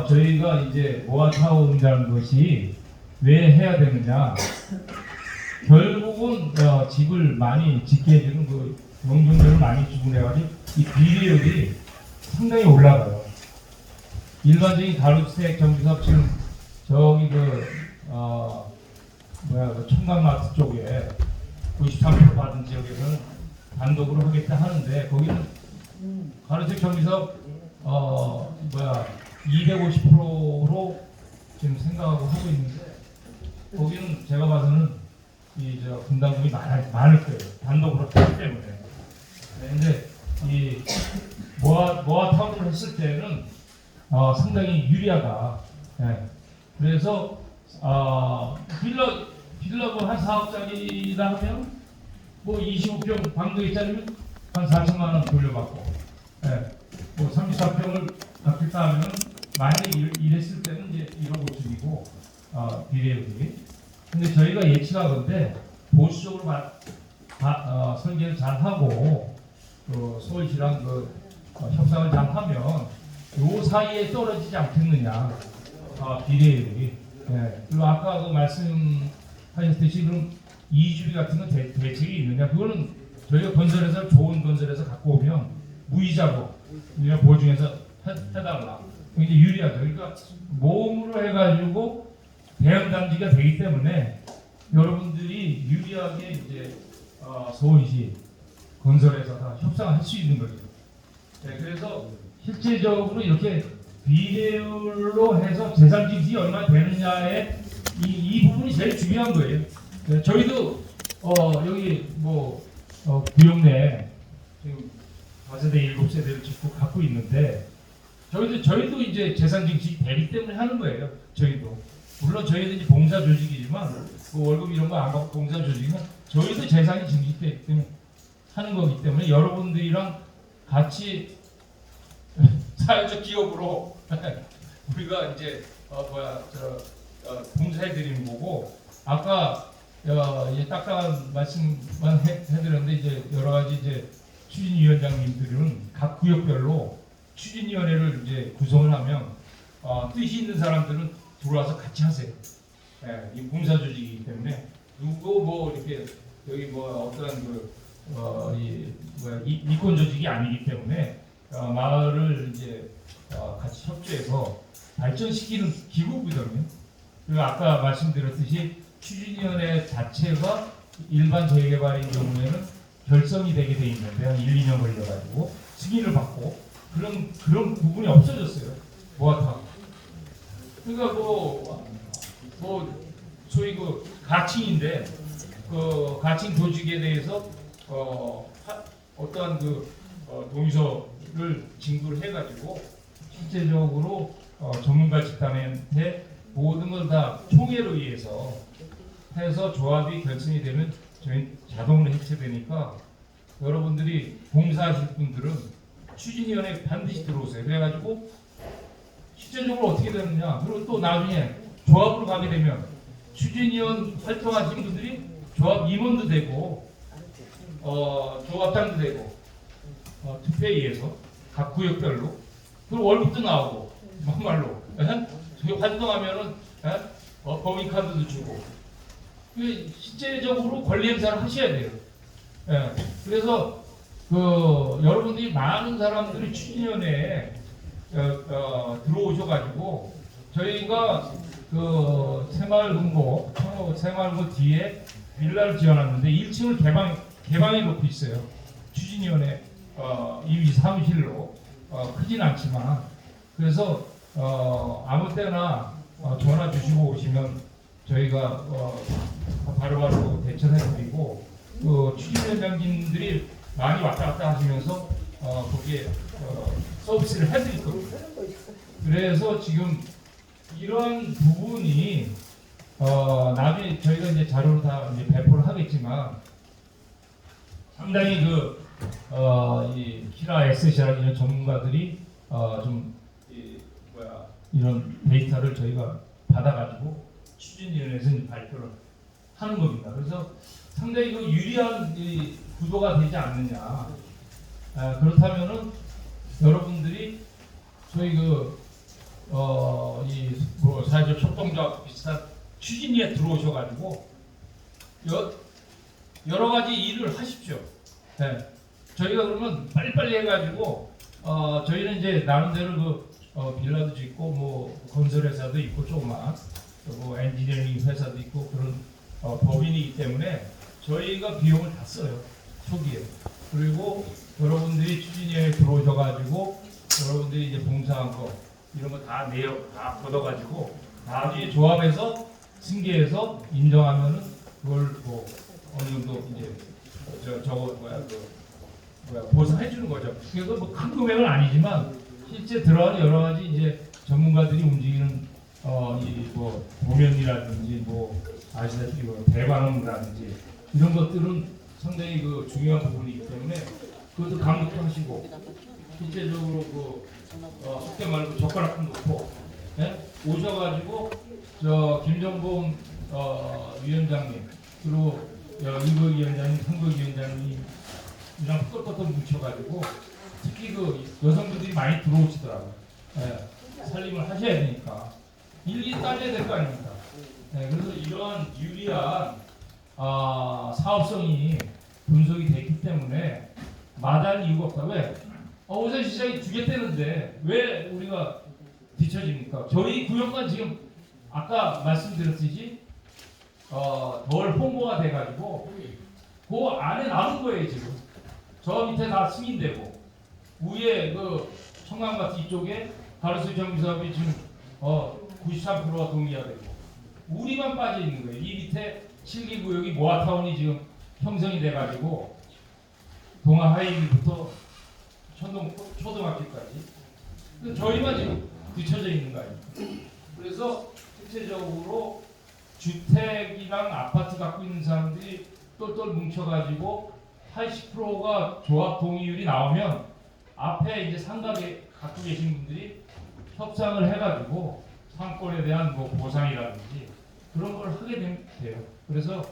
저희가 이제 모아타운이라는 것이 왜 해야 되느냐? 결국은 집을 많이 짓게 해주는 그 용적률을 많이 주고 해가지고 이 비례율이 상당히 올라가요. 일반적인 다주택 정비사업 지금 저기 청강마트 쪽에 93% 받은 지역에서는 단독으로 하겠다 하는데 거기는 가로택 정비사업 250%로 지금 생각하고 하고 있는데 거기는 제가 봐서는 분담금이 많을 거예요. 단독으로 하기 때문에. 근데 이 모아타운을 했을 때는 상당히 유리하다. 네. 그래서 빌라가 한 4억짜리라 하면 뭐 25평 방도 있다면 한 4천만 원 돌려받고, 네. 뭐 34평을 갖겠다 하면 만약에 이랬을 때는 이제 1억 5천이고 비례율이. 근데 저희가 예측하건데 보수적으로 설계를 잘 하고 서울시랑 협상을 잘 하면 요 사이에 떨어지지 않겠느냐 비례율이. 네. 그리고 아까 말씀하셨듯이 그럼 이주비 같은 건 대책이 있느냐? 그거는 저희가 건설해서 좋은 건설해서 갖고 오면 무이자고 우리가 보증해서 해달라. 이제 유리하죠. 그러니까 모음으로 해가지고 대응 단지가 되기 때문에 여러분들이 유리하게 이제 서울시 건설에서 다 협상할 수 있는 거죠. 네, 그래서 실질적으로 이렇게 비례율로 해서 재산 증식이 얼마 되느냐에 이 부분이 제일 중요한 거예요. 네, 저희도 여기 구역 내 지금 4세대, 7세대를 짓고 갖고 있는데 저희도 이제 재산 증식이 되기 때문에 하는 거예요. 저희도 물론 저희도 이제 봉사 조직이지만 월급 이런 거 안 받고 봉사 조직이면 저희도 재산이 증식되기 때문에 하는 거기 때문에 여러분들이랑 같이 사회적 기업으로 우리가 이제 봉사해드리는 거고 아까 딱딱한 말씀만 해드렸는데 이제 여러 가지 이제 추진위원장님들은 각 구역별로 추진위원회를 이제 구성을 하면 뜻이 있는 사람들은 들어와서 같이 하세요. 예, 이 봉사 조직이기 때문에 누구 이렇게 여기 어떠한 이권 조직이 아니기 때문에 마을을 이제 같이 협조해서 발전시키는 기구거든요. 그리고 아까 말씀드렸듯이 추진위원회 자체가 일반 재개발인 경우에는 결성이 되게 돼 있는데 한 1, 2년 걸려가지고 승인을 받고 그런 부분이 없어졌어요. 모아타. 그러니까 소위 가칭인데 가칭 조직에 대해서 어떠한 동의서를 징구를 해가지고 실제적으로 전문가 집단한테 모든 걸 다 총회로 의해서 해서 조합이 결성이 되면 저희 자동으로 해체되니까 여러분들이 봉사하실 분들은 추진위원회에 반드시 들어오세요. 그래가지고 실제적으로 어떻게 되느냐. 그리고 또 나중에 조합으로 가게 되면 추진위원 활동하시는 분들이 조합 임원도 되고 조합장도 되고 투표에 의해서 각 구역별로 그리고 월급도 나오고 막말로 저희 활동하면은 법인카드도 주고 실제적으로 권리 행사를 하셔야 돼요. 예. 그래서 여러분들이 많은 사람들이 추진위원회에 들어오셔가지고 저희가 새마을금고 뒤에 빌라를 지어놨는데 1층을 개방해 놓고 있어요. 추진위원회 임시 사무실로 크진 않지만 그래서 아무 때나 전화 주시고 오시면 저희가 바로바로 대처해드리고 추진위원장님들이 많이 왔다 갔다 하시면서 거기에 서비스를 해드릴 겁니다. 그래서 지금 이런 부분이 나중에 저희가 이제 자료로 다 이제 배포를 하겠지만 상당히 이 키라 에셋이라 이런 전문가들이 이런 데이터를 저희가 받아가지고 추진위원회에서 발표를 하는 겁니다. 그래서 상당히 유리한 구도가 되지 않느냐. 그렇다면은 여러분들이 저희 사회적 협동조합 비슷한 추진위에 들어오셔가지고 여러 가지 일을 하십시오. 네. 저희가 그러면 빨리빨리 해가지고 저희는 이제 나름대로 빌라도 짓고 뭐 건설회사도 있고 조그만 엔지니어링 회사도 있고 그런 법인이기 때문에 저희가 비용을 다 써요 초기에. 그리고 여러분들이 추진위에 들어오셔가지고 여러분들이 이제 봉사한 거 이런 거 다 다 걷어가지고 나중에 조합해서 승계해서 인정하면은 그걸 어느 정도 이제 보상해 주는 거죠. 그래서 큰 금액은 아니지만 실제 들어가는 여러 가지 이제 전문가들이 움직이는 보면이라든지 아시다시피 대관원이라든지 이런 것들은 상당히 중요한 부분이기 때문에 그것도 강조도 하시고 실제적으로 속대 말고 젓가락 놓고 오셔가지고 김정범 위원장님 그리고 이거위원장님, 선거위원장님이랑 끄떡끄떡 뭉쳐가지고 특히 여성분들이 많이 들어오시더라고요. 살림을 하셔야 되니까 일일이 따져야 될 거 아닙니까? 그래서 이러한 유리한 사업성이 분석이 됐기 때문에 마다할 이유가 없다. 왜? 오산 시장이 주겠다는데 왜 우리가 뒤처집니까? 저희 구역만 지금 아까 말씀드렸듯이 덜 홍보가 돼가지고 그 안에 남은 거예요 지금. 저 밑에 다 승인되고 위에 청강마트 이쪽에 가로수 정비사업이 지금 93%가 동의가 되고 우리만 빠져 있는 거예요. 이 밑에 7기 구역이 모아타운이 지금 형성이 돼가지고 동아 하이비부터 초등학교까지 저희만 지금 뒤쳐져 있는 거 아닙니까? 그래서 실제적으로 주택이랑 아파트 갖고 있는 사람들이 똘똘 뭉쳐가지고 80%가 조합 동의율이 나오면 앞에 이제 상가에 갖고 계신 분들이 협상을 해가지고 상권에 대한 보상이라든지 그런 걸 하게 돼요. 그래서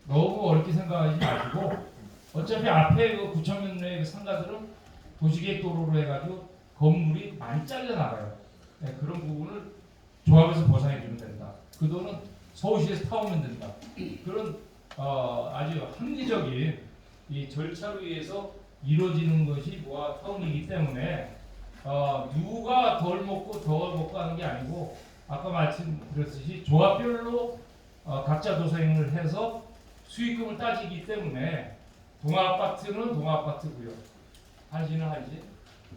너무 어렵게 생각하지 마시고 어차피 앞에 9,000여 년의 상가들은 도시계획 도로로 해가지고 건물이 많이 잘려 나가요. 그런 부분을 조합에서 보상해 주면 된다. 그 돈은 서울시에서 타오면 된다. 그런 아주 합리적인 이 절차로 의해서 이루어지는 것이 모아타운이기 때문에 누가 덜 먹고 하는 게 아니고 아까 말씀드렸듯이 조합별로 각자 도생을 해서 수익금을 따지기 때문에 동아아파트는 동아아파트고요. 한시는 한시,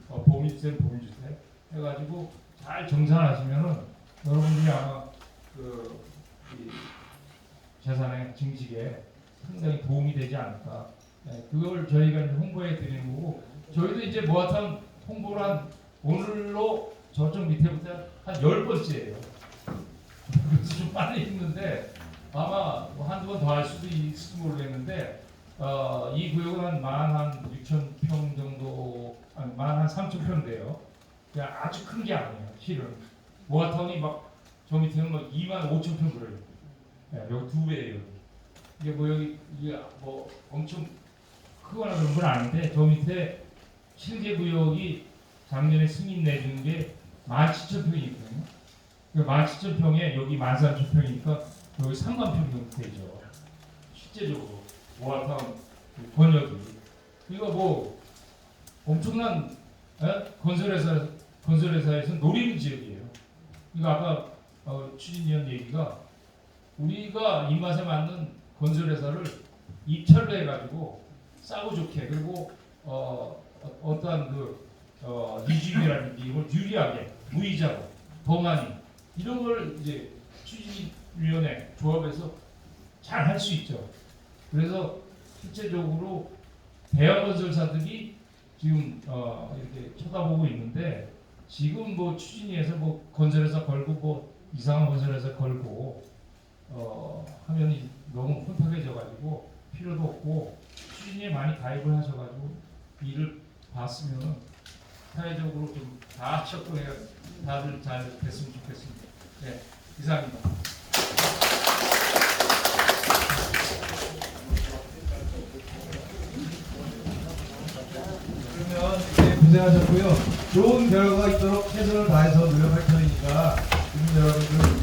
보민주택은 보민주택 해가지고 잘 정산하시면은 여러분들이 아마 이 재산의 증식에 상당히 도움이 되지 않을까. 그걸 저희가 이제 홍보해 드리는 거고 저희도 이제 모아타운 홍보를 한 오늘로 저쪽 밑에부터 한 10번째예요. 그래서 좀 빨리 했는데 아마 한두 번 더 할 수도 있을지 모르겠는데 이 구역은 한 16,000평 정도, 한 13,000평 돼요. 그냥 아주 큰 게 아니에요. 실은 모아타운이 저 밑에는 25,000평 그래요. 여기 2배예요. 이게 이게 엄청 크거나 그런 건 아닌데 저 밑에 7개 구역이 작년에 승인 내준 게 17,000평이거든요. 17,000평에 여기 13,000평이니까 여기 상관평 형태죠. 실제적으로 모아탕 번역이 이거 뭐 엄청난 건설회사에서 노리는 지역이에요. 그러니까 아까 추진위원 얘기가 우리가 입맛에 맞는 건설회사를 입찰을 해가지고 싸고 좋게 그리고 어떠한 이주율이라든지 이걸 유리하게 무이자로 더 많이 이런 걸 이제 추진위원회 조합에서 잘 할 수 있죠. 그래서 실제적으로 대형 건설사들이 지금 이렇게 쳐다보고 있는데 지금 뭐 추진위에서 뭐 건설회사 걸고 뭐 이상한 건설회사 걸고 하면 너무 혼탁해져가지고 필요도 없고 추진위에 많이 가입을 하셔가지고 일을 봤으면 사회적으로 좀 다 협동해 다들 잘 됐으면 좋겠습니다. 네, 이상입니다. 그러면 고생하셨고요. 좋은 결과가 있도록 최선을 다해서 노력할 터이니까 국민 여러분들